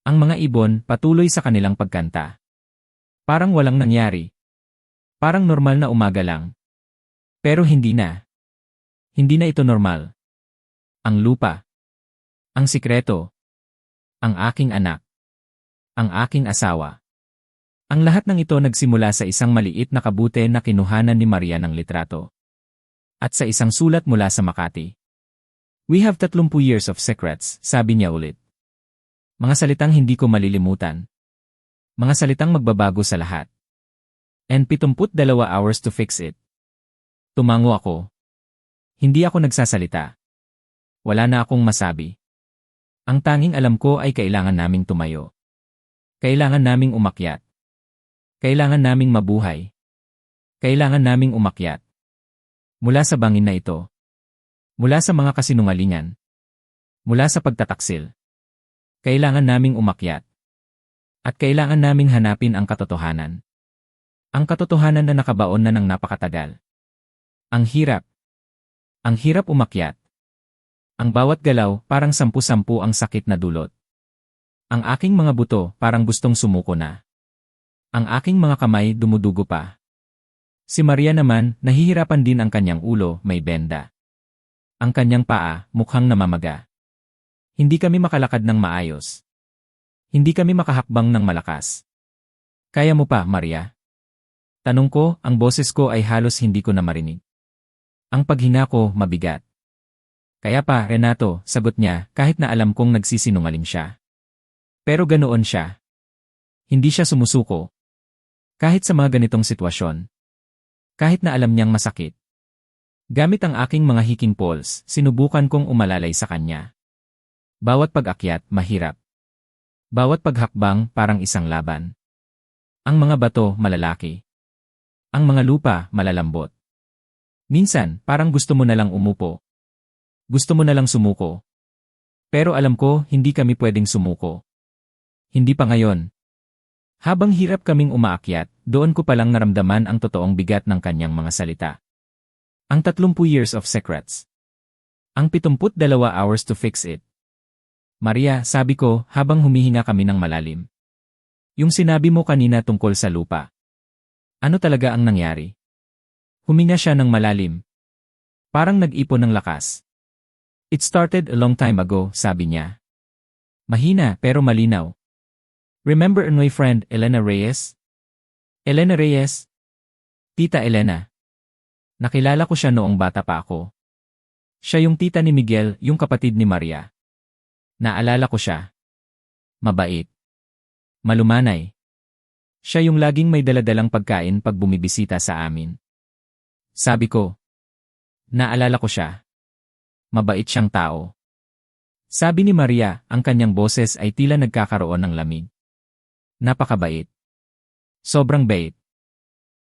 Speaker 1: Ang mga ibon patuloy sa kanilang pagkanta. Parang walang nangyari. Parang normal na umaga lang. Pero hindi na. Hindi na ito normal. Ang lupa. Ang sikreto. Ang aking anak. Ang aking asawa. Ang lahat ng ito nagsimula sa isang maliit na kabute na kinuhanan ni Maria ng litrato. At sa isang sulat mula sa Makati. We have 30 years of secrets, sabi niya ulit. Mga salitang hindi ko malilimutan. Mga salitang magbabago sa lahat. And 72 hours to fix it. Tumango ako. Hindi ako nagsasalita. Wala na akong masabi. Ang tanging alam ko ay kailangan naming tumayo. Kailangan naming umakyat. Kailangan naming mabuhay. Kailangan naming umakyat. Mula sa bangin na ito. Mula sa mga kasinungalingan. Mula sa pagtataksil. Kailangan naming umakyat. At kailangan naming hanapin ang katotohanan. Ang katotohanan na nakabaon na ng napakatagal. Ang hirap. Ang hirap umakyat. Ang bawat galaw parang 10-10 ang sakit na dulot. Ang aking mga buto parang gustong sumuko na. Ang aking mga kamay dumudugo pa. Si Maria naman, nahihirapan din ang kanyang ulo, may benda. Ang kanyang paa, mukhang namamaga. Hindi kami makalakad ng maayos. Hindi kami makahakbang ng malakas. Kaya mo pa, Maria? Tanong ko, ang boses ko ay halos hindi ko na marinig. Ang paghina ko, mabigat. Kaya pa, Renato, sagot niya, kahit na alam kong nagsisinungaling siya. Pero ganoon siya. Hindi siya sumusuko. Kahit sa mga ganitong sitwasyon. Kahit na alam niyang masakit. Gamit ang aking mga hiking poles, sinubukan kong umalalay sa kanya. Bawat pag-akyat, mahirap. Bawat paghakbang, parang isang laban. Ang mga bato, malalaki. Ang mga lupa, malalambot. Minsan, parang gusto mo na lang umupo. Gusto mo na lang sumuko. Pero alam ko, hindi kami pwedeng sumuko. Hindi pa ngayon. Habang hirap kaming umaakyat, doon ko palang naramdaman ang totoong bigat ng kanyang mga salita. Ang 30 years of secrets. Ang 72 hours to fix it. Maria, sabi ko, habang humihinga kami ng malalim. Yung sinabi mo kanina tungkol sa lupa. Ano talaga ang nangyari? Huminga siya ng malalim. Parang nag-ipon ng lakas. It started a long time ago, sabi niya. Mahina pero malinaw. Remember my friend, Elena Reyes? Elena Reyes? Tita Elena. Nakilala ko siya noong bata pa ako. Siya yung tita ni Miguel, yung kapatid ni Maria. Naalala ko siya. Mabait. Malumanay. Siya yung laging may daladalang pagkain pag bumibisita sa amin. Sabi ko. Naalala ko siya. Mabait siyang tao. Sabi ni Maria, ang kanyang boses ay tila nagkakaroon ng lamig. Napakabait. Sobrang bait.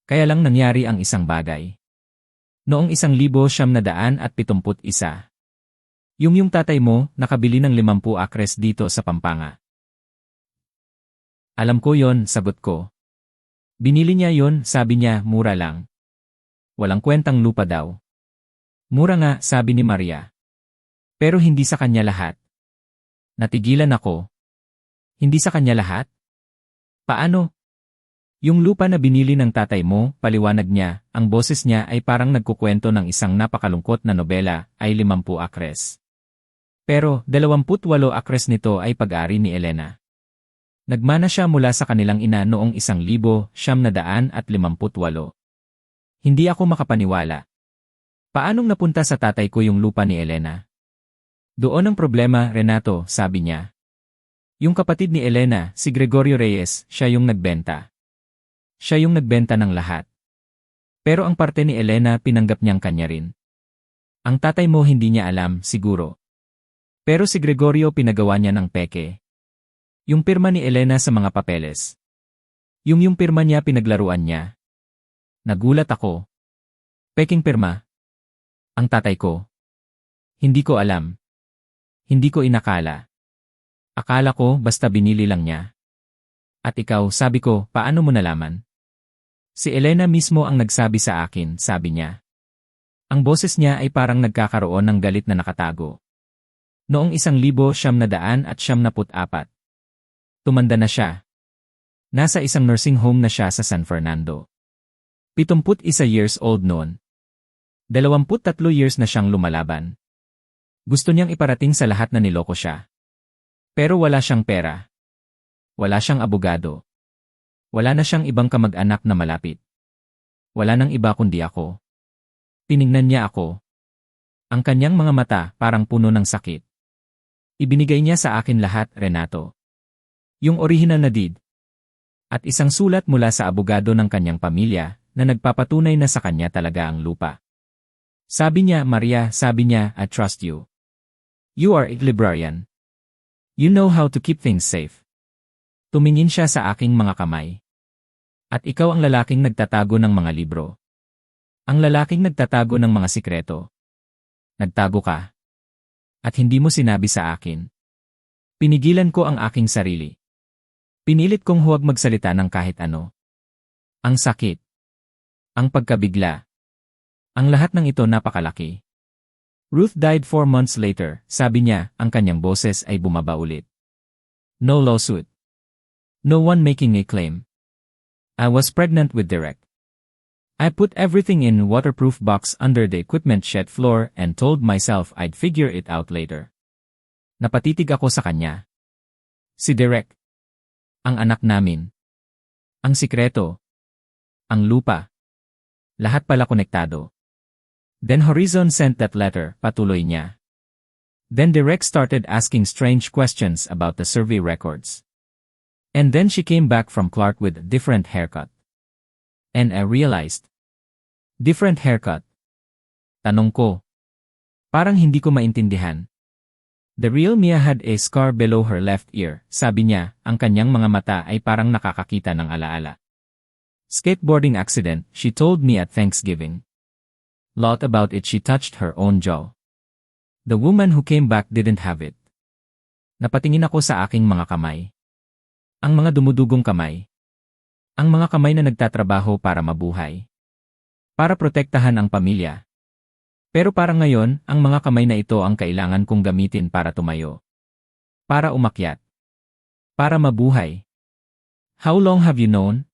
Speaker 1: Kaya lang nangyari ang isang bagay. Noong 1971, yung tatay mo nakabili ng 50 akres dito sa Pampanga. Alam ko yon, sagot ko. Binili niya yon, sabi niya, mura lang. Walang kwentang lupa daw. Mura nga, sabi ni Maria. Pero hindi sa kanya lahat. Natigilan ako. Hindi sa kanya lahat? Paano? Yung lupa na binili ng tatay mo, paliwanag niya, ang boses niya ay parang nagkukwento ng isang napakalungkot na nobela, ay 50 akres. Pero, 28 akres nito ay pag-ari ni Elena. Nagmana siya mula sa kanilang ina noong 1958. Hindi ako makapaniwala. Paanong napunta sa tatay ko yung lupa ni Elena? Doon ang problema, Renato, sabi niya. Yung kapatid ni Elena, si Gregorio Reyes, siya yung nagbenta. Siya yung nagbenta ng lahat. Pero ang parte ni Elena pinanggap niyang kanya rin. Ang tatay mo hindi niya alam, siguro. Pero si Gregorio pinagawa niya ng peke. Yung pirma ni Elena sa mga papeles. Yung pirma niya pinaglaruan niya. Nagulat ako. Peking pirma. Ang tatay ko. Hindi ko alam. Hindi ko inakala. Akala ko basta binili lang niya. At ikaw, sabi ko, paano mo nalaman? Si Elena mismo ang nagsabi sa akin, sabi niya. Ang boses niya ay parang nagkakaroon ng galit na nakatago. Noong 1974. Tumanda na siya. Nasa isang nursing home na siya sa San Fernando. 71 years old noon. 23 years na siyang lumalaban. Gusto niyang iparating sa lahat na niloko siya. Pero wala siyang pera. Wala siyang abogado. Wala na siyang ibang kamag-anak na malapit. Wala nang iba kundi ako. Tiningnan niya ako. Ang kanyang mga mata parang puno ng sakit. Ibinigay niya sa akin lahat, Renato. Yung original na deed. At isang sulat mula sa abogado ng kanyang pamilya na nagpapatunay na sa kanya talaga ang lupa. Sabi niya, Maria, sabi niya, I trust you. You are a librarian. You know how to keep things safe. Tumingin siya sa aking mga kamay. At ikaw ang lalaking nagtatago ng mga libro. Ang lalaking nagtatago ng mga sikreto. Nagtago ka. At hindi mo sinabi sa akin. Pinigilan ko ang aking sarili. Pinilit kong huwag magsalita ng kahit ano. Ang sakit. Ang pagkabigla. Ang lahat ng ito napakalaki. Ruth died 4 months later, sabi niya, ang kanyang boses ay bumaba ulit. No lawsuit. No one making a claim. I was pregnant with Derek. I put everything in waterproof box under the equipment shed floor and told myself I'd figure it out later. Napatitig ako sa kanya. Si Derek. Ang anak namin. Ang sikreto. Ang lupa. Lahat pala konektado. Then Horizon sent that letter, patuloy niya. Then Derek started asking strange questions about the survey records. And then she came back from Clark with a different haircut. And I realized. Different haircut? Tanong ko. Parang hindi ko maintindihan. The real Mia had a scar below her left ear, sabi niya, ang kanyang mga mata ay parang nakakakita ng alaala. Skateboarding accident, she told me at Thanksgiving. Lot about it, she touched her own jaw. The woman who came back didn't have it. Napatingin ako sa aking mga kamay. Ang mga dumudugong kamay. Ang mga kamay na nagtatrabaho para mabuhay. Para protektahan ang pamilya. Pero parang ngayon, ang mga kamay na ito ang kailangan kong gamitin para tumayo. Para umakyat. Para mabuhay. How long have you known?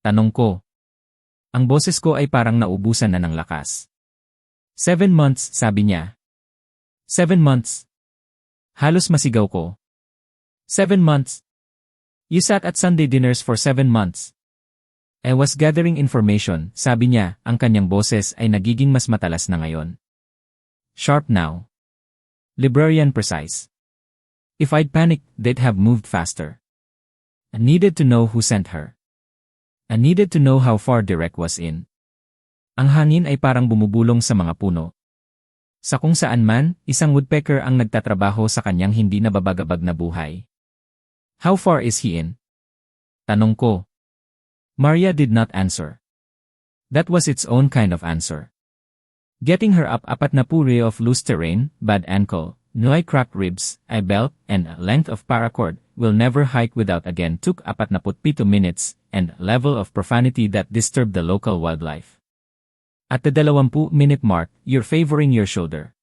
Speaker 1: Tanong ko. Ang boses ko ay parang naubusan na ng lakas. 7 months, sabi niya. 7 months. Halos masigaw ko. 7 months. You sat at Sunday dinners for 7 months. I was gathering information, sabi niya, ang kanyang boses ay nagiging mas matalas na ngayon. Sharp now. Librarian precise. If I'd panicked, they'd have moved faster. I needed to know who sent her. I needed to know how far Derek was in. Ang hangin ay parang bumubulong sa mga puno. Sa kung saan man, isang woodpecker ang nagtatrabaho sa kanyang hindi nababagabag na buhay. How far is he in? Tanong ko. Maria did not answer. That was its own kind of answer. Getting her up 40 of loose terrain, bad ankle, no cracked ribs, a belt, and a length of paracord, will never hike without again took 47 minutes, and a level of profanity that disturbed the local wildlife. At the 20-minute mark, you're favoring your shoulder.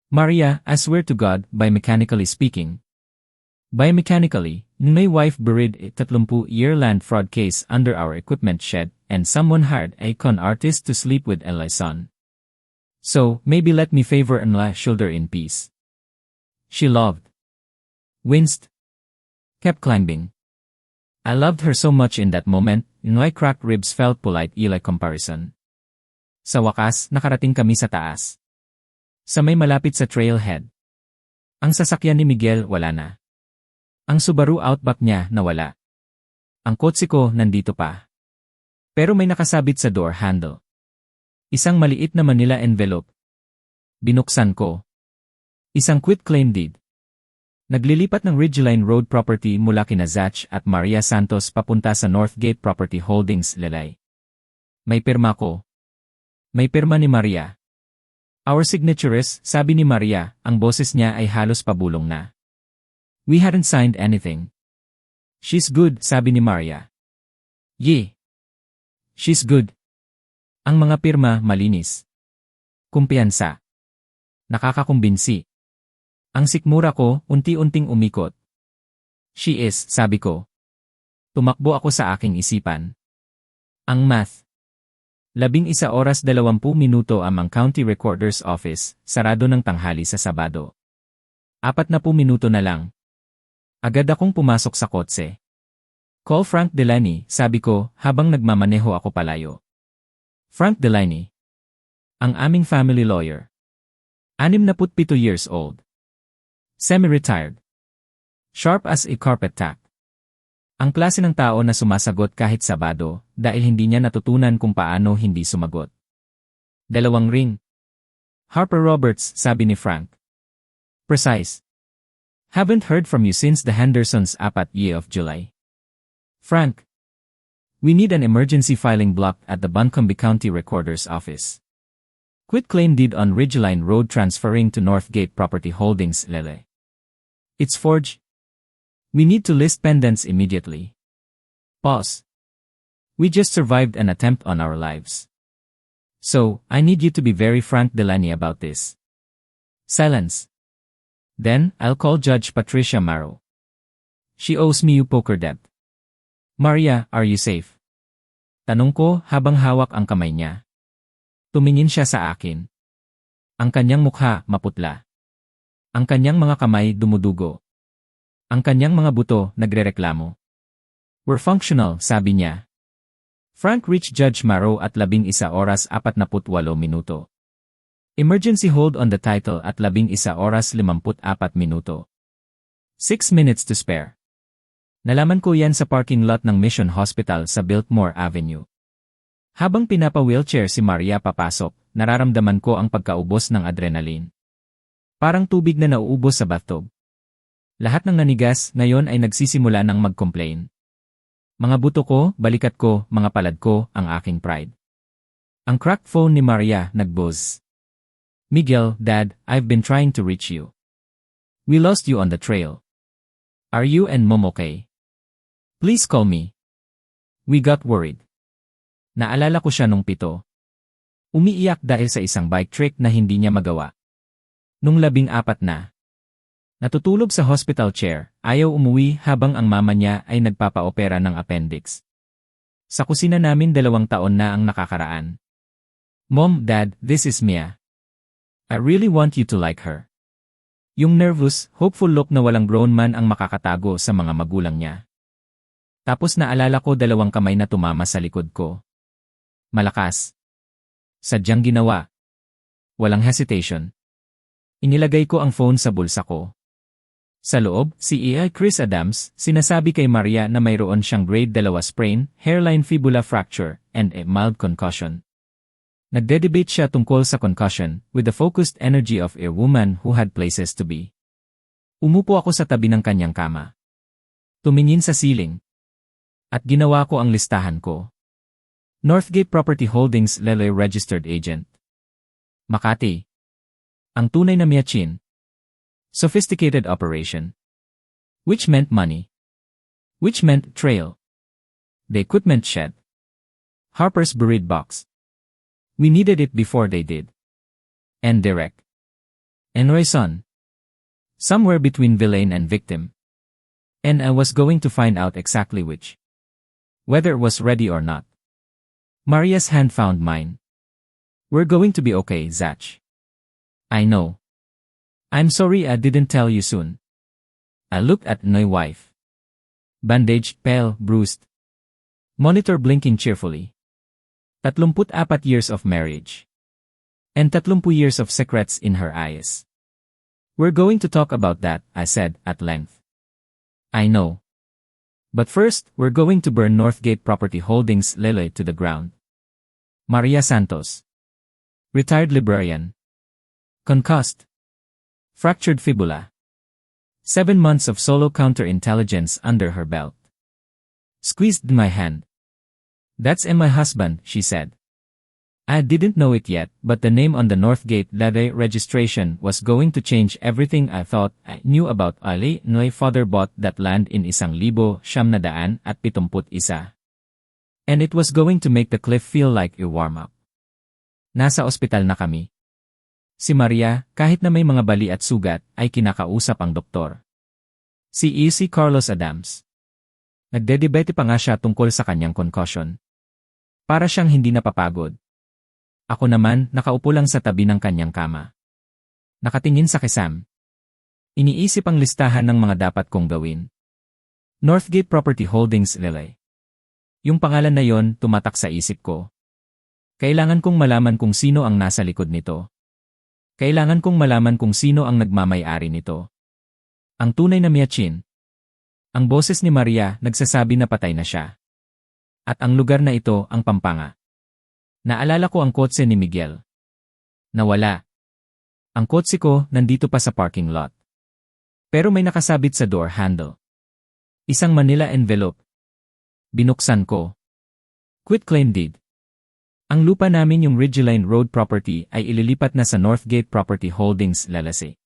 Speaker 1: Maria, I swear to God, biomechanically speaking. Biomechanically, my wife buried a 30-year land fraud case under our equipment shed, and someone hired a con artist to sleep with Eli's son. So, maybe let me favor Eli's shoulder in peace. She loved. Winced. Kept climbing. I loved her so much in that moment, my cracked ribs felt polite Eli comparison. Sa wakas, nakarating kami sa taas. Sa may malapit sa trailhead. Ang sasakyan ni Miguel wala na. Ang Subaru Outback niya nawala. Ang kotse ko nandito pa. Pero may nakasabit sa door handle. Isang maliit na Manila envelope. Binuksan ko. Isang quitclaim deed. Naglilipat ng Ridgeline Road property mula kina Zach at Maria Santos papunta sa Northgate Property Holdings, Lelay. May pirma ko. May pirma ni Maria. Our signatures, sabi ni Maria, ang boses niya ay halos pabulong na. We hadn't signed anything. She's good, sabi ni Maria. Yeah. She's good. Ang mga pirma malinis. Kumpiyansa. Nakakakumbinsi. Ang sikmura ko, unti-unting umikot. She is, sabi ko. Tumakbo ako sa aking isipan. Ang math. 11:20 ang County Recorder's Office, sarado ng tanghali sa Sabado. 40 minuto na lang. Agad akong pumasok sa kotse. Call Frank Delaney, sabi ko, habang nagmamaneho ako palayo. Frank Delaney. Ang aming family lawyer. 67 years old. Semi-retired. Sharp as a carpet tack. Ang klase ng tao na sumasagot kahit Sabado, dahil hindi niya natutunan kung paano hindi sumagot. 2 ring. Harper Roberts, sabi ni Frank. Precise. Haven't heard from you since the Hendersons' 4th year of July. Frank. We need an emergency filing block at the Buncombe County Recorder's Office. Quitclaim deed on Ridgeline Road transferring to Northgate Property Holdings, Lele. It's forged. We need to list pendants immediately. Pause. We just survived an attempt on our lives. So, I need you to be very frank, Delaney, about this. Silence. Then, I'll call Judge Patricia Marrow. She owes me you poker debt. Maria, are you safe? Tanong ko habang hawak ang kamay niya. Tumingin siya sa akin. Ang kanyang mukha maputla. Ang kanyang mga kamay dumudugo. Ang kanyang mga buto nagrereklamo. We're functional, sabi niya. Frank reached Judge Marrow at 11:48 minuto. Emergency hold on the title at 11:54 minuto. 6 minutes to spare. Nalaman ko yan sa parking lot ng Mission Hospital sa Biltmore Avenue. Habang pinapa-wheelchair si Maria papasok, nararamdaman ko ang pagkaubos ng adrenaline. Parang tubig na nauubos sa bathtub. Lahat ng nanigas ngayon ay nagsisimula ng mag-complain. Mga buto ko, balikat ko, mga palad ko, ang aking pride. Ang cracked phone ni Maria nag-buzz. Miguel, Dad, I've been trying to reach you. We lost you on the trail. Are you and Mom okay? Please call me. We got worried. Naalala ko siya nung 7. Umiiyak dahil sa isang bike trick na hindi niya magawa. Nung 14 na. Natutulog sa hospital chair, ayaw umuwi habang ang mama niya ay nagpapaopera ng appendix. Sa kusina namin 2 taon na ang nakakaraan. Mom, Dad, this is Mia. I really want you to like her. Yung nervous, hopeful look na walang grown man ang makakatago sa mga magulang niya. Tapos naalala ko 2 kamay na tumama sa likod ko. Malakas. Sadyang ginawa. Walang hesitation. Inilagay ko ang phone sa bulsa ko. Sa loob, si E.I. Chris Adams, sinasabi kay Maria na mayroon siyang grade 2 sprain, hairline fibula fracture, and a mild concussion. Nagde-debate siya tungkol sa concussion, with the focused energy of a woman who had places to be. Umupo ako sa tabi ng kanyang kama. Tumingin sa ceiling. At ginawa ko ang listahan ko. Northgate Property Holdings Lele Registered Agent. Makati. Ang tunay na miyachin. Sophisticated operation. Which meant money. Which meant trail. The equipment shed. Harper's buried box. We needed it before they did. And direct. And Royson. Somewhere between villain and victim. And I was going to find out exactly which. Whether it was ready or not. Maria's hand found mine. We're going to be okay, Zach. I know. I'm sorry I didn't tell you soon. I looked at my wife. Bandaged, pale, bruised. Monitor blinking cheerfully. 34 years of marriage. And 30 years of secrets in her eyes. We're going to talk about that, I said, at length. I know. But first, we're going to burn Northgate Property Holdings Lele to the ground. Maria Santos. Retired librarian. Concussed. Fractured fibula. 7 months of solo counterintelligence under her belt. Squeezed my hand. That's my husband, she said. I didn't know it yet, but the name on the Northgate Lele registration was going to change everything I thought I knew about Ali. My father bought that land in 1,971. And it was going to make the cliff feel like a warm-up. Nasa ospital na kami. Si Maria, kahit na may mga bali at sugat, ay kinakausap ang doktor. Si E.C. Carlos Adams. Nagdedebate pa nga siya tungkol sa kanyang concussion. Para siyang hindi napapagod. Ako naman, nakaupo lang sa tabi ng kanyang kama. Nakatingin sa kisam. Iniisip ang listahan ng mga dapat kong gawin. Northgate Property Holdings Lele. Yung pangalan na yon tumatak sa isip ko. Kailangan kong malaman kung sino ang nasa likod nito. Kailangan kong malaman kung sino ang nagmamay-ari nito. Ang tunay na miyachin. Ang boses ni Maria nagsasabi na patay na siya. At ang lugar na ito ang Pampanga. Naalala ko ang kotse ni Miguel. Nawala. Ang kotse ko nandito pa sa parking lot. Pero may nakasabit sa door handle. Isang Manila envelope. Binuksan ko. Quitclaim deed. Ang lupa namin yung Ridgeline Road property ay ililipat na sa Northgate Property Holdings LLC.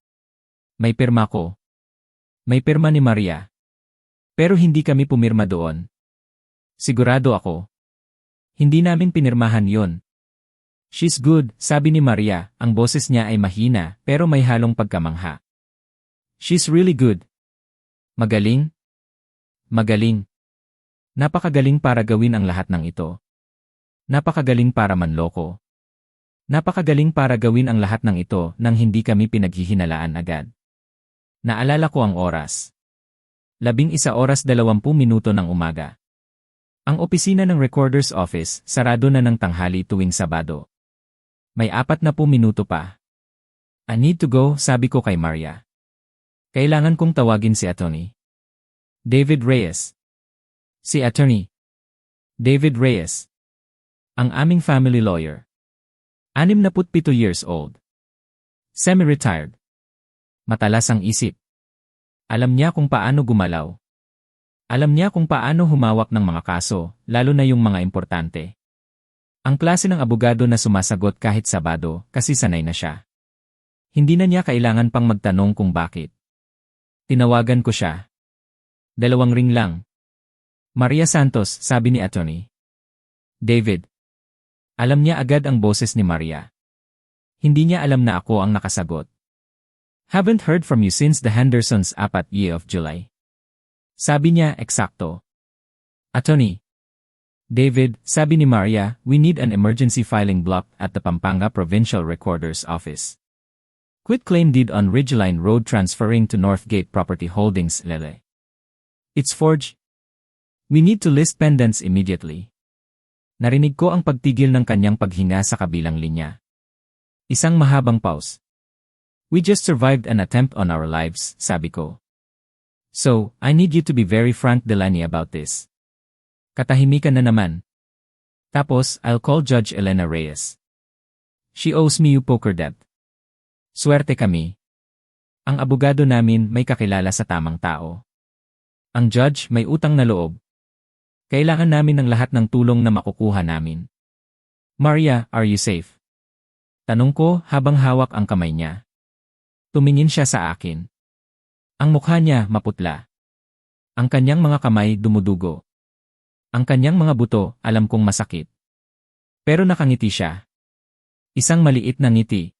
Speaker 1: May pirma ko. May pirma ni Maria. Pero hindi kami pumirma doon. Sigurado ako. Hindi namin pinirmahan yon. She's good, sabi ni Maria, ang boses niya ay mahina pero may halong pagkamangha. She's really good. Magaling? Magaling. Napakagaling para gawin ang lahat ng ito. Napakagaling para manloko. Napakagaling para gawin ang lahat ng ito nang hindi kami pinaghihinalaan agad. Naalala ko ang oras. 11:20 ng umaga. Ang opisina ng Recorder's Office sarado na ng tanghali tuwing Sabado. May 40 minuto pa. I need to go, sabi ko kay Maria. Kailangan kong tawagin si Atty. David Reyes. Si Attorney David Reyes. Ang aming family lawyer. 67 years old. Semi-retired. Matalas ang isip. Alam niya kung paano gumalaw. Alam niya kung paano humawak ng mga kaso, lalo na yung mga importante. Ang klase ng abogado na sumasagot kahit Sabado kasi sanay na siya. Hindi na niya kailangan pang magtanong kung bakit. Tinawagan ko siya. 2 ring lang. Maria Santos, sabi ni Attorney David. Alam niya agad ang boses ni Maria. Hindi niya alam na ako ang nakasagot. Haven't heard from you since the Hendersons 4 of July. Sabi niya, eksakto. Attorney David, sabi ni Maria, we need an emergency filing block at the Pampanga Provincial Recorder's Office. Quitclaim deed on Ridgeline Road transferring to Northgate Property Holdings, Lele. It's forged. We need to list pendants immediately. Narinig ko ang pagtigil ng kanyang paghinga sa kabilang linya. Isang mahabang pause. We just survived an attempt on our lives, sabi ko. So, I need you to be very frank, Delaney, about this. Katahimikan na naman. Tapos, I'll call Judge Elena Reyes. She owes me you poker debt. Swerte kami. Ang abogado namin may kakilala sa tamang tao. Ang judge may utang na loob. Kailangan namin ng lahat ng tulong na makukuha namin. Maria, are you safe? Tanong ko habang hawak ang kamay niya. Tumingin siya sa akin. Ang mukha niya maputla. Ang kanyang mga kamay dumudugo. Ang kanyang mga buto, alam kong masakit. Pero nakangiti siya. Isang maliit na ngiti.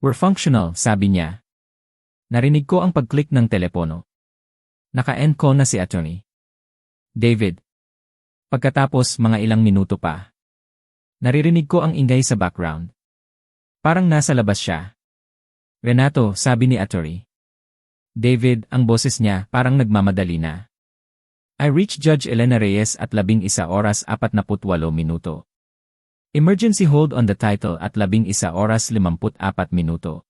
Speaker 1: We're functional, sabi niya. Narinig ko ang pag-click ng telepono. Naka-end call na si Attorney David. Pagkatapos mga ilang minuto pa. Naririnig ko ang ingay sa background. Parang nasa labas siya. Renato, sabi ni Attorney David, ang boses niya parang nagmamadali na. I reached Judge Elena Reyes at 11:48 minuto. Emergency hold on the title at 11:54 minuto.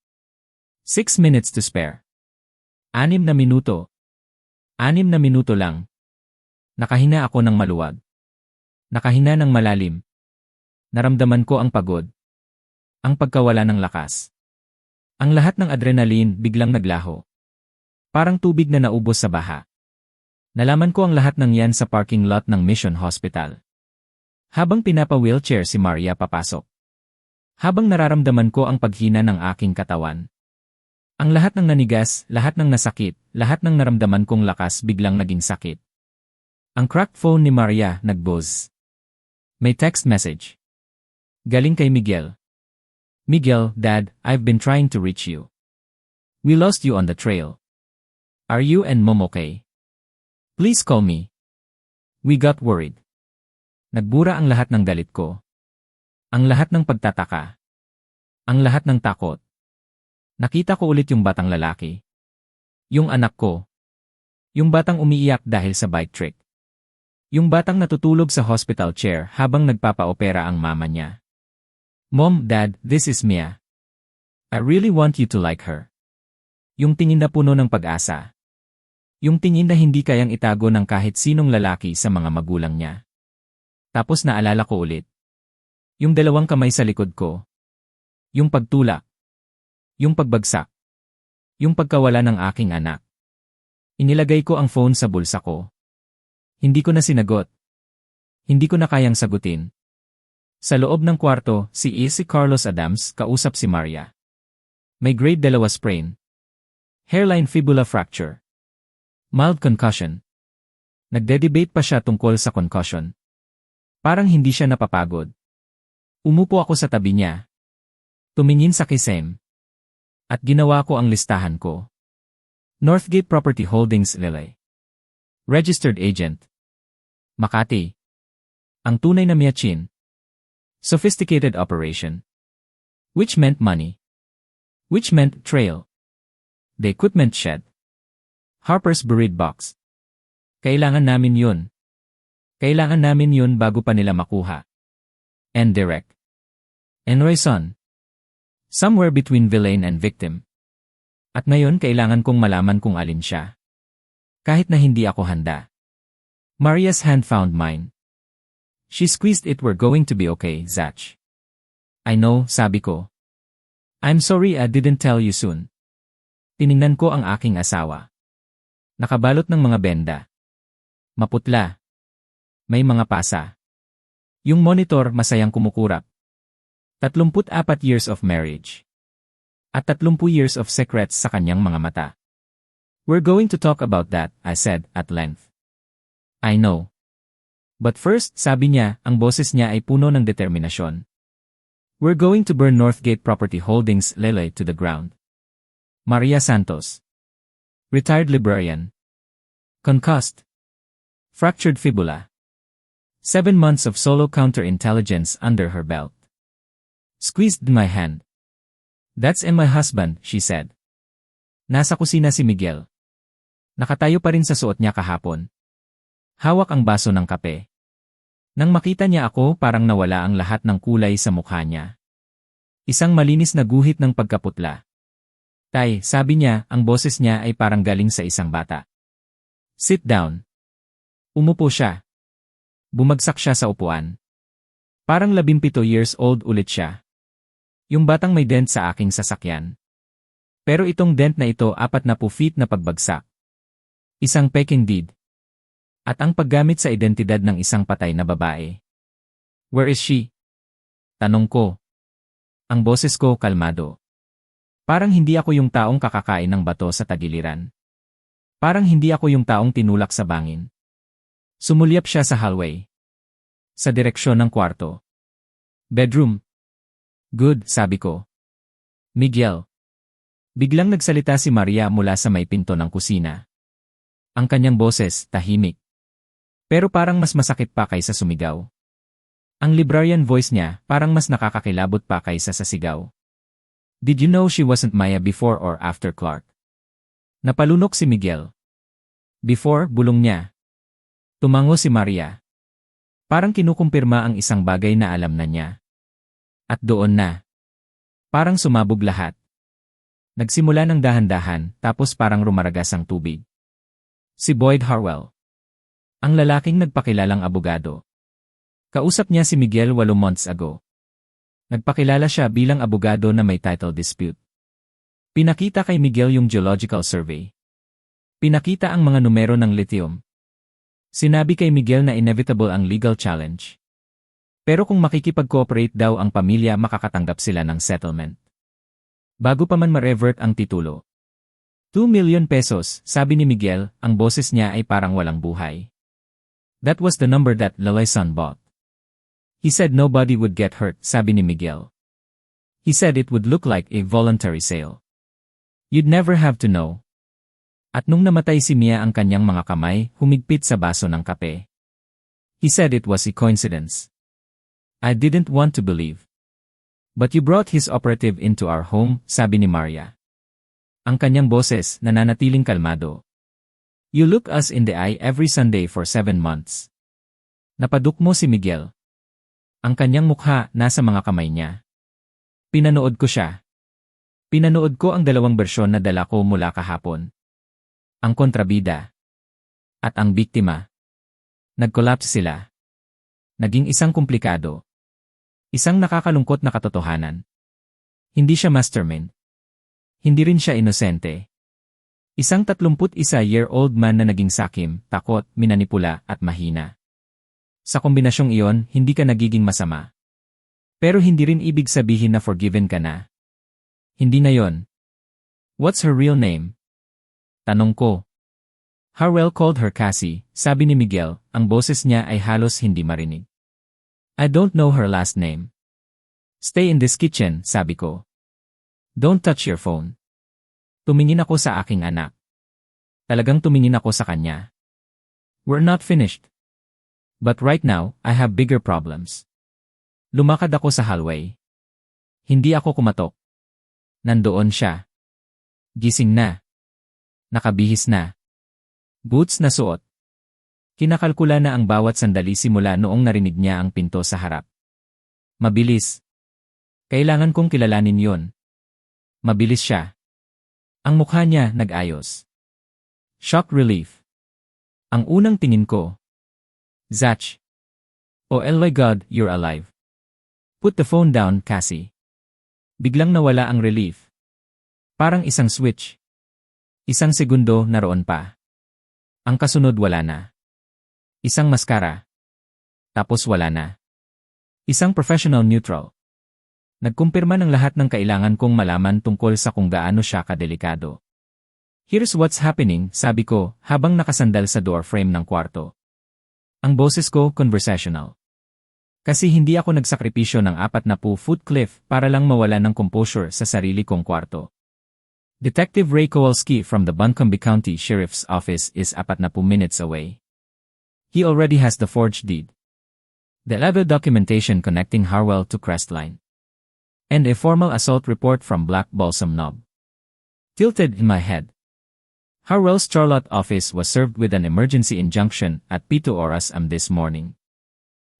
Speaker 1: 6 minutes to spare. 6 na minuto. 6 na minuto lang. Nakahina ako ng maluwag. Nakahina ng malalim. Naramdaman ko ang pagod. Ang pagkawala ng lakas. Ang lahat ng adrenaline biglang naglaho. Parang tubig na naubos sa baha. Nalaman ko ang lahat ng yan sa parking lot ng Mission Hospital. Habang pinapa-wheelchair si Maria papasok. Habang nararamdaman ko ang paghina ng aking katawan. Ang lahat ng nanigas, lahat ng nasakit, lahat ng naramdaman kong lakas biglang naging sakit. Ang cracked phone ni Maria nag-buzz. May text message. Galing kay Miguel. Miguel, Dad, I've been trying to reach you. We lost you on the trail. Are you and Mom okay? Please call me. We got worried. Nagbura ang lahat ng galit ko. Ang lahat ng pagtataka. Ang lahat ng takot. Nakita ko ulit yung batang lalaki. Yung anak ko. Yung batang umiiyak dahil sa bike trick. Yung batang natutulog sa hospital chair habang nagpapa-opera ang mama niya. Mom, Dad, this is Mia. I really want you to like her. Yung tingin na puno ng pag-asa. Yung tingin na hindi kayang itago ng kahit sinong lalaki sa mga magulang niya. Tapos naalala ko ulit. Yung 2 kamay sa likod ko. Yung pagtulak. Yung pagbagsak. Yung pagkawala ng aking anak. Inilagay ko ang phone sa bulsa ko. Hindi ko na sinagot. Hindi ko na kayang sagutin. Sa loob ng kwarto, si Carlos Adams kausap si Maria. May grade 2 sprain. Hairline fibula fracture. Mild concussion. Nagde-debate pa siya tungkol sa concussion. Parang hindi siya napapagod. Umupo ako sa tabi niya. Tumingin sa kisame. At ginawa ko ang listahan ko. Northgate Property Holdings, Lele. Registered Agent. Makati. Ang tunay na miyachin. Sophisticated operation. Which meant money. Which meant trail. The equipment shed. Harper's buried box. Kailangan namin yun. Kailangan namin yun bago pa nila makuha. And direct. And Royson. Somewhere between villain and victim. At ngayon kailangan kong malaman kung alin siya. Kahit na hindi ako handa. Maria's hand found mine. She squeezed it. We're going to be okay, Zach. I know, sabi ko. I'm sorry I didn't tell you soon. Tiningnan ko ang aking asawa. Nakabalot ng mga benda. Maputla. May mga pasa. Yung monitor masayang kumukurap. 34 years of marriage. At 30 years of secrets sa kanyang mga mata. We're going to talk about that, I said, at length. I know. But first, sabi niya, ang boses niya ay puno ng determinasyon. We're going to burn Northgate Property Holdings Lele to the ground. Maria Santos. Retired librarian. Concussed. Fractured fibula. 7 months of solo counterintelligence under her belt. Squeezed my hand. That's my husband, she said. Nasa kusina si Miguel. Nakatayo pa rin sa suot niya kahapon. Hawak ang baso ng kape. Nang makita niya ako, parang nawala ang lahat ng kulay sa mukha niya. Isang malinis na guhit ng pagkaputla. Tay, sabi niya, ang boses niya ay parang galing sa isang bata. Sit down. Umupo siya. Bumagsak siya sa upuan. Parang 17 years old ulit siya. Yung batang may dent sa aking sasakyan. Pero itong dent na ito 40 feet na pagbagsak. Isang peking deed. At ang paggamit sa identidad ng isang patay na babae. Where is she? Tanong ko. Ang boses ko kalmado. Parang hindi ako yung taong kakakain ng bato sa tagiliran. Parang hindi ako yung taong tinulak sa bangin. Sumulyap siya sa hallway. Sa direksyon ng kwarto. Bedroom. Good, sabi ko. Miguel. Biglang nagsalita si Maria mula sa may pinto ng kusina. Ang kanyang boses, tahimik. Pero parang mas masakit pa kaysa sumigaw. Ang librarian voice niya, parang mas nakakakilabot pa kaysa sa sigaw. Did you know she wasn't Maya before or after Clark? Napalunok si Miguel. Before, bulong niya. Tumango si Maria. Parang kinukumpirma ang isang bagay na alam na niya. At doon na. Parang sumabog lahat. Nagsimula ng dahan-dahan, tapos parang rumaragas ang tubig. Si Boyd Harwell. Ang lalaking nagpakilalang abogado. Kausap niya si Miguel 8 months ago. Nagpakilala siya bilang abogado na may title dispute. Pinakita kay Miguel yung geological survey. Pinakita ang mga numero ng lithium. Sinabi kay Miguel na inevitable ang legal challenge. Pero kung makikipag-cooperate daw ang pamilya, makakatanggap sila ng settlement. Bago pa man ma-revert ang titulo. 2 million pesos, sabi ni Miguel, ang boses niya ay parang walang buhay. That was the number that Leleson bought. He said nobody would get hurt, sabi ni Miguel. He said it would look like a voluntary sale. You'd never have to know. At nung namatay si Mia, ang kanyang mga kamay humigpit sa baso ng kape. He said it was a coincidence. I didn't want to believe. But you brought his operative into our home, sabi ni Maria. Ang kanyang boses nananatiling kalmado. You look us in the eye every Sunday for 7 months. Napadukmo si Miguel. Ang kanyang mukha nasa mga kamay niya. Pinanood ko siya. Pinanood ko ang 2 bersyon na dala ko mula kahapon. Ang kontrabida. At ang biktima. Nag-collapse sila. Naging isang komplikado. Isang nakakalungkot na katotohanan. Hindi siya mastermind. Hindi rin siya inosente. Isang 31-year-old man na naging sakim, takot, minanipula, at mahina. Sa kombinasyong iyon, hindi ka nagiging masama. Pero hindi rin ibig sabihin na forgiven ka na. Hindi na yon. What's her real name? Tanong ko. Harwell called her Cassie, sabi ni Miguel, ang boses niya ay halos hindi marinig. I don't know her last name. Stay in this kitchen, sabi ko. Don't touch your phone. Tumingin ako sa aking anak. Talagang tumingin ako sa kanya. We're not finished. But right now, I have bigger problems. Lumakad ako sa hallway. Hindi ako kumatok. Nandoon siya. Gising na. Nakabihis na. Boots na suot. Kinakalkula na ang bawat sandali simula noong narinig niya ang pinto sa harap. Mabilis. Kailangan kong kilalanin yon. Mabilis siya. Ang mukha niya nag-ayos. Shock relief. Ang unang tingin ko. Zach. Oh my God, you're alive. Put the phone down, Cassie. Biglang nawala ang relief. Parang isang switch. Isang segundo naroon pa. Ang kasunod wala na. Isang maskara. Tapos wala na. Isang professional neutral. Nagkumpirma ng lahat ng kailangan kong malaman tungkol sa kung gaano siya kadelikado. Here's what's happening, sabi ko, habang nakasandal sa doorframe ng kwarto. Ang boses ko, conversational. Kasi hindi ako nagsakripisyo ng 40-foot cliff para lang mawala ng composure sa sarili kong kwarto. Detective Ray Kowalski from the Buncombe County Sheriff's Office is 40 minutes away. He already has the forged deed. The level documentation connecting Harwell to Crestline. And a formal assault report from Black Balsam Knob. Tilted in my head. Harwell's Charlotte office was served with an emergency injunction at 7 oras this morning.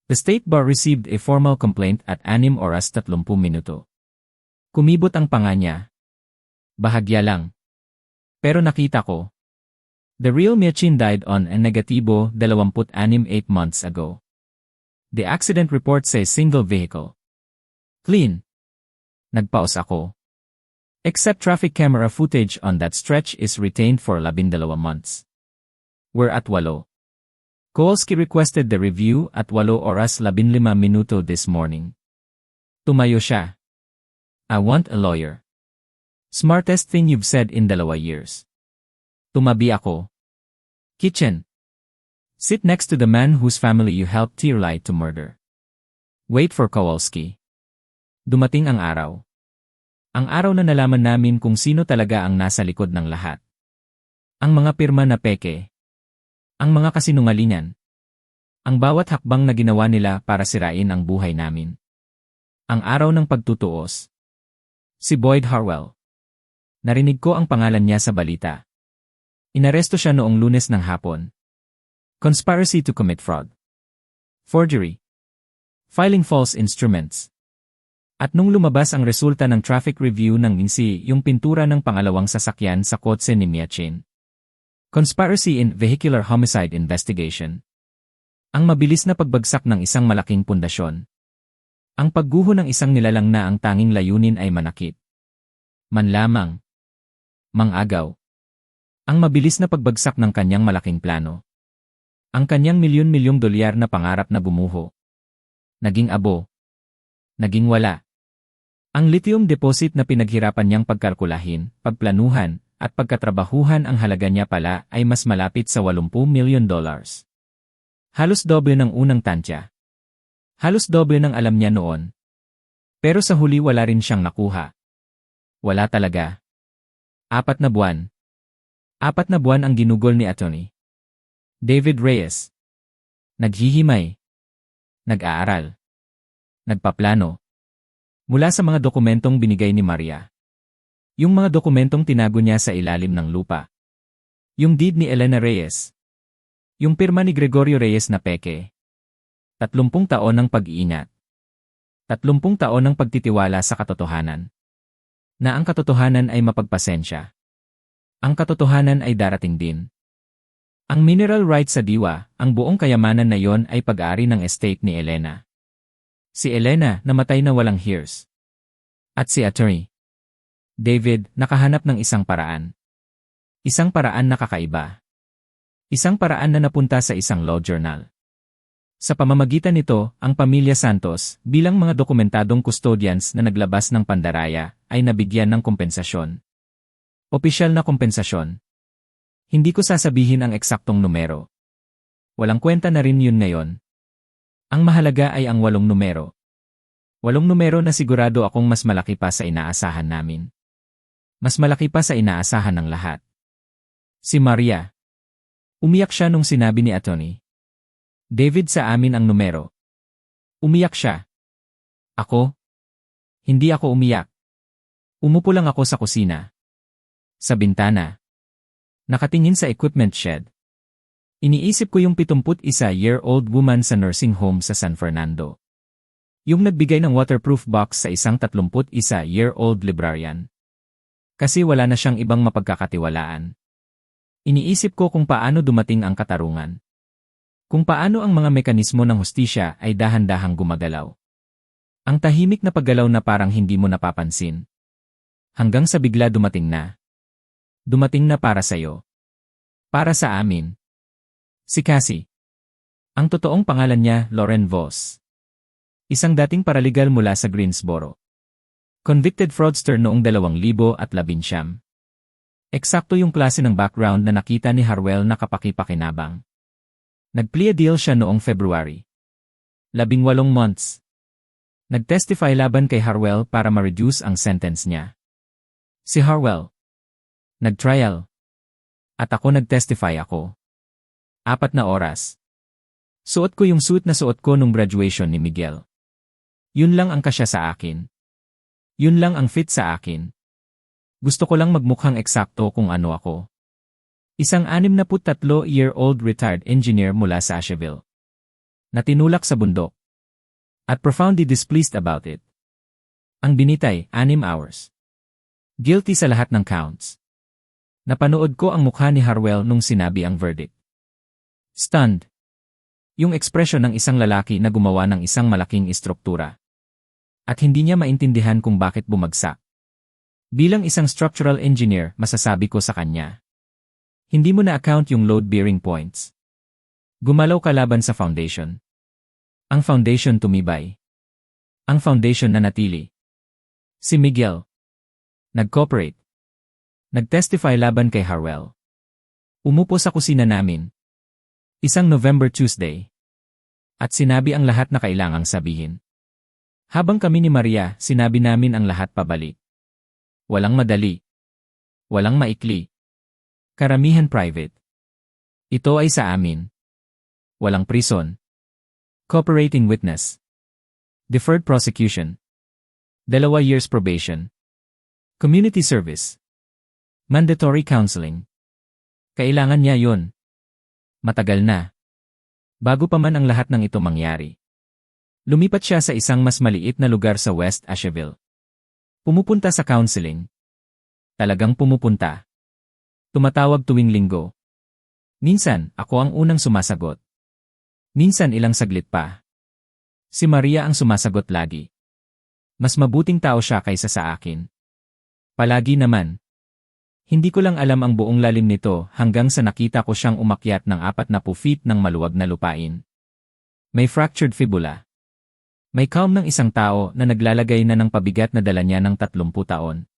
Speaker 1: The State Bar received a formal complaint at 6 oras 30 minuto. Kumibot ang panga niya. Bahagya lang. Pero nakita ko. The real Miachin died on a negatibo 26 8 months ago. The accident report says single vehicle. Clean. Nagpaus ako. Except traffic camera footage on that stretch is retained for 12 months. We're at 8. Kowalski requested the review at 8 oras 15 minuto this morning. Tumayo siya. I want a lawyer. Smartest thing you've said in 2 years. Tumabi ako. Kitchen. Sit next to the man whose family you helped lie to murder. Wait for Kowalski. Dumating ang araw. Ang araw na nalaman namin kung sino talaga ang nasa likod ng lahat. Ang mga pirma na peke. Ang mga kasinungalingan. Ang bawat hakbang na ginawa nila para sirain ang buhay namin. Ang araw ng pagtutuos. Si Boyd Harwell. Narinig ko ang pangalan niya sa balita. Inaresto siya noong Lunes ng hapon. Conspiracy to commit fraud. Forgery. Filing false instruments. At nung lumabas ang resulta ng traffic review ng INSI, yung pintura ng pangalawang sasakyan sa kotse ni Miachin. Conspiracy in Vehicular Homicide Investigation. Ang mabilis na pagbagsak ng isang malaking pundasyon. Ang pagguho ng isang nilalang na ang tanging layunin ay manakit. Manlamang. Mangagaw. Ang mabilis na pagbagsak ng kanyang malaking plano. Ang kanyang milyon-milyong dolyar na pangarap na gumuho. Naging abo. Naging wala. Ang lithium deposit na pinaghirapan niyang pagkalkulahin, pagplanuhan, at pagkatrabahuhan ang halaga niya pala ay mas malapit sa $80 million. Halos doble ng unang tansya. Halos doble ng alam niya noon. Pero sa huli wala rin siyang nakuha. Wala talaga. 4 na buwan. 4 na buwan ang ginugol ni Atty. David Reyes. Naghihimay. Nag-aaral. Nagpaplano. Mula sa mga dokumentong binigay ni Maria. Yung mga dokumentong tinago niya sa ilalim ng lupa. Yung deed ni Elena Reyes. Yung pirma ni Gregorio Reyes na peke. 30 taon ng pag-iingat. 30 taon ng pagtitiwala sa katotohanan. Na ang katotohanan ay mapagpasensya. Ang katotohanan ay darating din. Ang mineral rights sa diwa, ang buong kayamanan na yon ay pag-aari ng estate ni Elena. Si Elena, namatay na walang heirs. At si Atty. David, nakahanap ng isang paraan. Isang paraan na kakaiba. Isang paraan na napunta sa isang law journal. Sa pamamagitan nito, ang pamilya Santos, bilang mga dokumentadong custodians na naglabas ng pandaraya, ay nabigyan ng kompensasyon. Opisyal na kompensasyon. Hindi ko sasabihin ang eksaktong numero. Walang kwenta na rin yun ngayon. Ang mahalaga ay ang 8 numero. 8 numero na sigurado akong mas malaki pa sa inaasahan namin. Mas malaki pa sa inaasahan ng lahat. Si Maria. Umiyak siya nung sinabi ni Atty. David sa amin ang numero. Umiyak siya. Ako? Hindi ako umiyak. Umupo lang ako sa kusina. Sa bintana. Nakatingin sa equipment shed. Iniisip ko yung 71-year-old woman sa nursing home sa San Fernando. Yung nagbigay ng waterproof box sa isang 31-year-old librarian. Kasi wala na siyang ibang mapagkakatiwalaan. Iniisip ko kung paano dumating ang katarungan. Kung paano ang mga mekanismo ng hustisya ay dahan-dahang gumagalaw. Ang tahimik na paggalaw na parang hindi mo napapansin. Hanggang sa bigla dumating na. Dumating na para sa'yo. Para sa amin. Si Cassie. Ang totoong pangalan niya, Lauren Voss. Isang dating paralegal mula sa Greensboro. Convicted fraudster noong 2019. Eksakto yung klase ng background na nakita ni Harwell na kapaki-pakinabang. Nag-plea deal siya noong February. 18 months. Nag-testify laban kay Harwell para ma-reduce ang sentence niya. Si Harwell. Nag-trial. At ako nag-testify ako. 4 na oras. Suot ko yung suit na suot ko nung graduation ni Miguel. Yun lang ang kasya sa akin. Yun lang ang fit sa akin. Gusto ko lang magmukhang eksakto kung ano ako. Isang 63-year-old retired engineer mula sa Asheville. Natinulak sa bundok. At profoundly displeased about it. Ang binitay, 6 hours. Guilty sa lahat ng counts. Napanood ko ang mukha ni Harwell nung sinabi ang verdict. Stunned. Yung ekspresyon ng isang lalaki na gumawa ng isang malaking istruktura. At hindi niya maintindihan kung bakit bumagsak. Bilang isang structural engineer, masasabi ko sa kanya. Hindi mo na-account yung load-bearing points. Gumalaw ka laban sa foundation. Ang foundation tumibay. Ang foundation nanatili. Si Miguel. Nag-cooperate. Nag-testify laban kay Harwell. Umupo sa kusina namin. Isang November Tuesday. At sinabi ang lahat na kailangang sabihin. Habang kami ni Maria, sinabi namin ang lahat pabalik. Walang madali. Walang maikli. Karamihan private. Ito ay sa amin. Walang prison. Cooperating witness. Deferred prosecution. 2 years probation. Community service. Mandatory counseling. Kailangan niya yun. Matagal na. Bago pa man ang lahat ng ito mangyari. Lumipat siya sa isang mas maliit na lugar sa West Asheville. Pumupunta sa counseling. Talagang pumupunta. Tumatawag tuwing linggo. Minsan, ako ang unang sumasagot. Minsan ilang saglit pa. Si Maria ang sumasagot lagi. Mas mabuting tao siya kaysa sa akin. Palagi naman. Hindi ko lang alam ang buong lalim nito hanggang sa nakita ko siyang umakyat ng 40 feet ng maluwag na lupain. May fractured fibula. May calm ng isang tao na naglalagay na ng pabigat na dala niya ng 30 taon.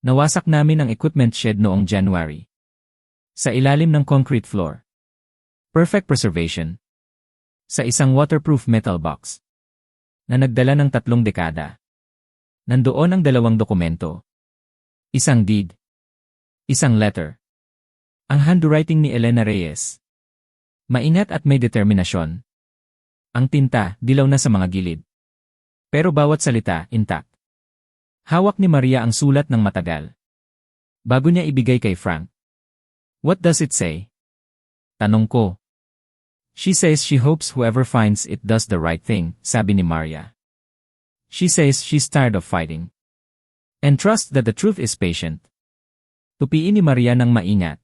Speaker 1: Nawasak namin ang equipment shed noong January. Sa ilalim ng concrete floor. Perfect preservation. Sa isang waterproof metal box. Na nagdala ng 3 dekada. Nandoon ang 2 dokumento. Isang deed. Isang letter. Ang handwriting ni Elena Reyes. Maingat at may determinasyon. Ang tinta, dilaw na sa mga gilid. Pero bawat salita, intact. Hawak ni Maria ang sulat ng matagal. Bago niya ibigay kay Frank. What does it say? Tanong ko. She says she hopes whoever finds it does the right thing, sabi ni Maria. She says she's tired of fighting. And trusts that the truth is patient. Tupiin ni Maria ng maingat.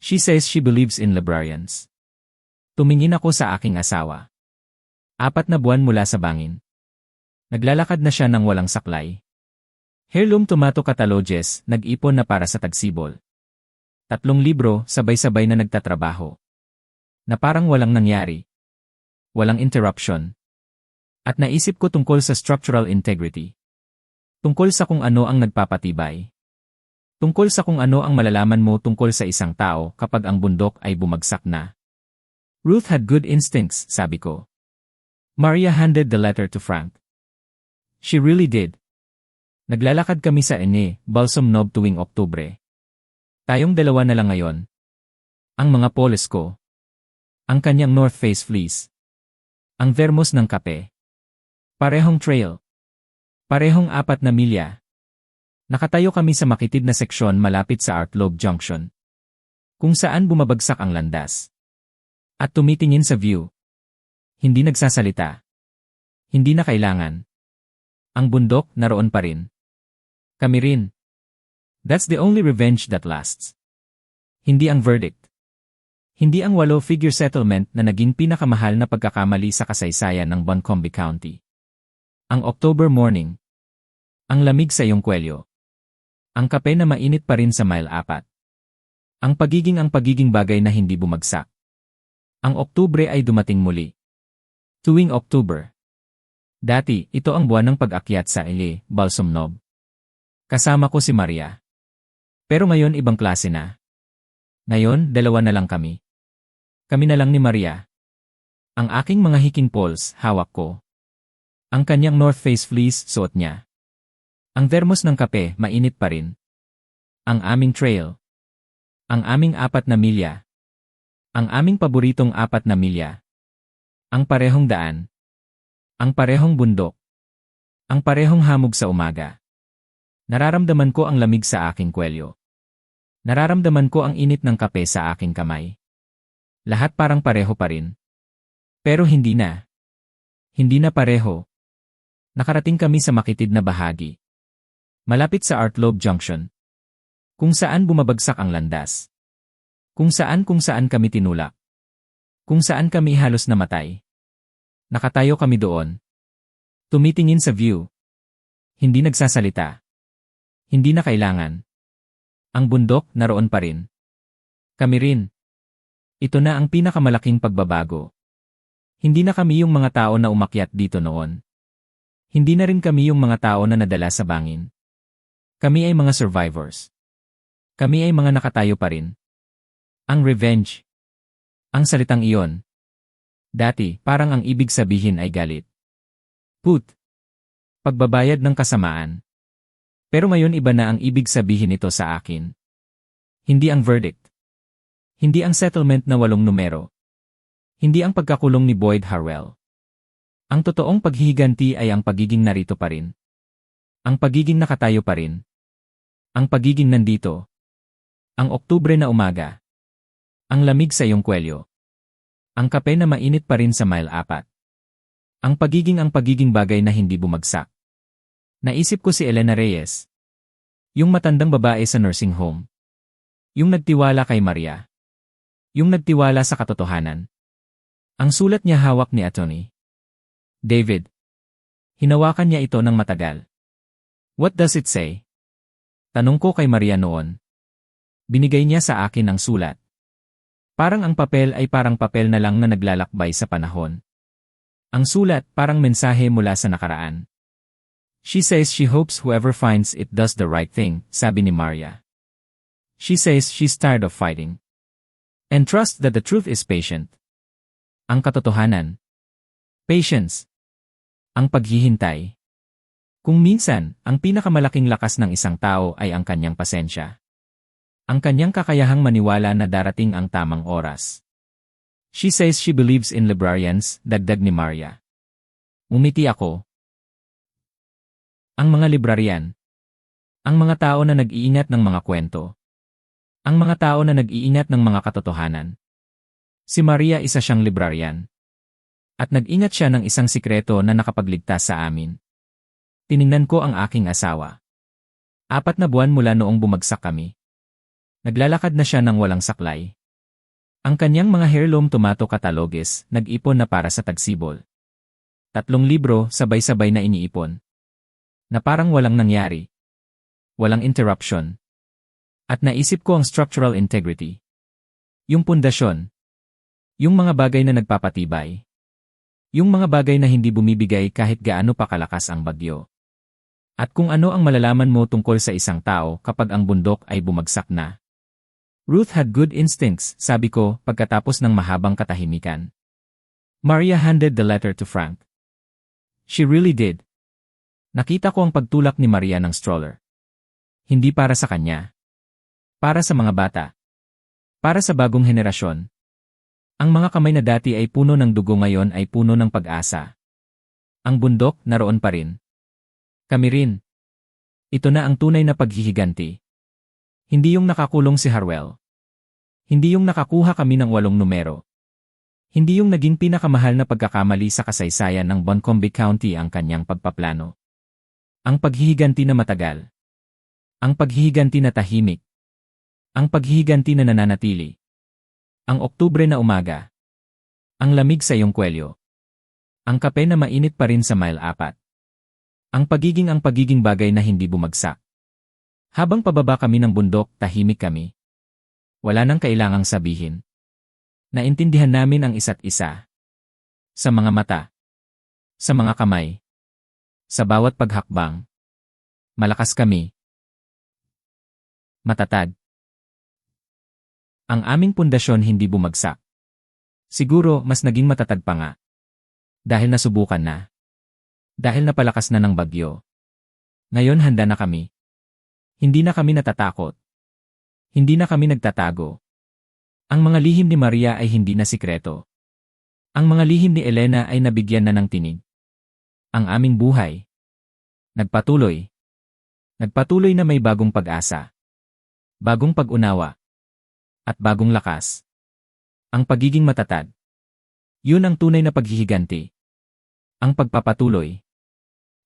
Speaker 1: She says she believes in librarians. Tumingin ako sa aking asawa. 4 na buwan mula sa bangin. Naglalakad na siya ng walang saklay. Heirloom tomato catalogs, nag-ipon na para sa tagsibol. 3 libro, sabay-sabay na nagtatrabaho. Na parang walang nangyari. Walang interruption. At naisip ko tungkol sa structural integrity. Tungkol sa kung ano ang nagpapatibay. Tungkol sa kung ano ang malalaman mo tungkol sa isang tao kapag ang bundok ay bumagsak na. Ruth had good instincts, sabi ko. Maria handed the letter to Frank. She really did. Naglalakad kami sa Balsam Knob tuwing Oktubre. Tayong 2 na lang ngayon. Ang mga poles ko. Ang kanyang North Face fleece. Ang thermos ng kape. Parehong trail. Parehong 4 na milya. Nakatayo kami sa makitid na seksyon malapit sa Artlobe Junction. Kung saan bumabagsak ang landas. At tumitingin sa view. Hindi nagsasalita. Hindi na kailangan. Ang bundok naroon pa rin. Kami rin. That's the only revenge that lasts. Hindi ang verdict. Hindi ang 8-figure settlement na naging pinakamahal na pagkakamali sa kasaysayan ng Buncombe County. Ang October morning. Ang lamig sa iyong kwelyo. Ang kape na mainit pa rin sa mile 4. Ang pagiging bagay na hindi bumagsak. Ang Oktubre ay dumating muli. Tuwing October. Dati, ito ang buwan ng pag-akyat sa Ile, Balsam. Kasama ko si Maria. Pero ngayon ibang klase na. Ngayon, 2 na lang kami. Kami na lang ni Maria. Ang aking mga hiking poles, hawak ko. Ang kanyang North Face fleece, suot niya. Ang thermos ng kape, mainit pa rin. Ang aming trail. Ang aming 4 na milya. Ang aming paboritong 4 na milya. Ang parehong daan. Ang parehong bundok. Ang parehong hamog sa umaga. Nararamdaman ko ang lamig sa aking kwelyo. Nararamdaman ko ang init ng kape sa aking kamay. Lahat parang pareho pa rin. Pero hindi na. Hindi na pareho. Nakarating kami sa makitid na bahagi. Malapit sa Artlobe Junction. Kung saan bumabagsak ang landas. Kung saan kami tinulak. Kung saan kami halos namatay. Nakatayo kami doon. Tumitingin sa view. Hindi nagsasalita. Hindi na kailangan. Ang bundok naroon pa rin. Kami rin. Ito na ang pinakamalaking pagbabago. Hindi na kami yung mga tao na umakyat dito noon. Hindi na rin kami yung mga tao na nadala sa bangin. Kami ay mga survivors. Kami ay mga nakatayo pa rin. Ang revenge. Ang salitang iyon. Dati, parang ang ibig sabihin ay galit. Put. Pagbabayad ng kasamaan. Pero ngayon iba na ang ibig sabihin ito sa akin. Hindi ang verdict. Hindi ang settlement na 8 numero. Hindi ang pagkakulong ni Boyd Harwell. Ang totoong paghihiganti ay ang pagiging narito pa rin. Ang pagiging nakatayo pa rin. Ang pagiging nandito. Ang Oktubre na umaga. Ang lamig sa iyong kwelyo. Ang kape na mainit pa rin sa mile 4. Ang pagiging bagay na hindi bumagsak. Naisip ko si Elena Reyes. Yung matandang babae sa nursing home. Yung nagtiwala kay Maria. Yung nagtiwala sa katotohanan. Ang sulat niya hawak ni Atty. David. Hinawakan niya ito ng matagal. What does it say? Tanong ko kay Maria noon. Binigay niya sa akin ang sulat. Parang ang papel ay parang papel na lang na naglalakbay sa panahon. Ang sulat parang mensahe mula sa nakaraan. She says she hopes whoever finds it does the right thing, sabi ni Maria. She says she's tired of fighting. And trust that the truth is patient. Ang katotohanan. Patience. Ang paghihintay. Kung minsan, ang pinakamalaking lakas ng isang tao ay ang kanyang pasensya. Ang kanyang kakayahang maniwala na darating ang tamang oras. She says she believes in librarians, dagdag ni Maria. Umiti ako. Ang mga librarian. Ang mga tao na nag-iingat ng mga kwento. Ang mga tao na nag-iingat ng mga katotohanan. Si Maria isa siyang librarian. At nag-ingat siya ng isang sikreto na nakapagligtas sa amin. Tiningnan ko ang aking asawa. 4 na buwan mula noong bumagsak kami. Naglalakad na siya ng walang saklay. Ang kanyang mga heirloom tomato catalogs nag-ipon na para sa tagsibol. 3 libro sabay-sabay na iniipon. Na parang walang nangyari. Walang interruption. At naisip ko ang structural integrity. Yung pundasyon. Yung mga bagay na nagpapatibay. Yung mga bagay na hindi bumibigay kahit gaano pa kalakas ang bagyo. At kung ano ang malalaman mo tungkol sa isang tao kapag ang bundok ay bumagsak na. Ruth had good instincts, sabi ko pagkatapos ng mahabang katahimikan. Maria handed the letter to Frank. She really did. Nakita ko ang pagtulak ni Maria ng stroller. Hindi para sa kanya. Para sa mga bata. Para sa bagong henerasyon. Ang mga kamay na dati ay puno ng dugo ngayon ay puno ng pag-asa. Ang bundok naroon pa rin. Kami rin. Ito na ang tunay na paghihiganti. Hindi yung nakakulong si Harwell. Hindi yung nakakuha kami ng 8 numero. Hindi yung naging pinakamahal na pagkakamali sa kasaysayan ng Buncombe County ang kanyang pagpaplano. Ang paghihiganti na matagal. Ang paghihiganti na tahimik. Ang paghihiganti na nananatili. Ang Oktubre na umaga. Ang lamig sa iyong kwelyo. Ang kape na mainit pa rin sa mile 4. Ang pagiging bagay na hindi bumagsak. Habang pababa kami ng bundok, tahimik kami. Wala nang kailangang sabihin. Naintindihan namin ang isa't isa. Sa mga mata. Sa mga kamay. Sa bawat paghakbang. Malakas kami. Matatag. Ang aming pundasyon hindi bumagsak. Siguro mas naging matatag pa nga. Dahil nasubukan na. Dahil napalakas na ng bagyo. Ngayon handa na kami. Hindi na kami natatakot. Hindi na kami nagtatago. Ang mga lihim ni Maria ay hindi na sikreto. Ang mga lihim ni Elena ay nabigyan na ng tinig. Ang aming buhay. Nagpatuloy. Nagpatuloy na may bagong pag-asa. Bagong pag-unawa. At bagong lakas. Ang pagiging matatag. Yun ang tunay na paghihiganti. Ang pagpapatuloy.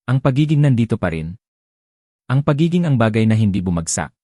Speaker 1: Ang pagiging nandito pa rin. Ang pagiging ang bagay na hindi bumagsak.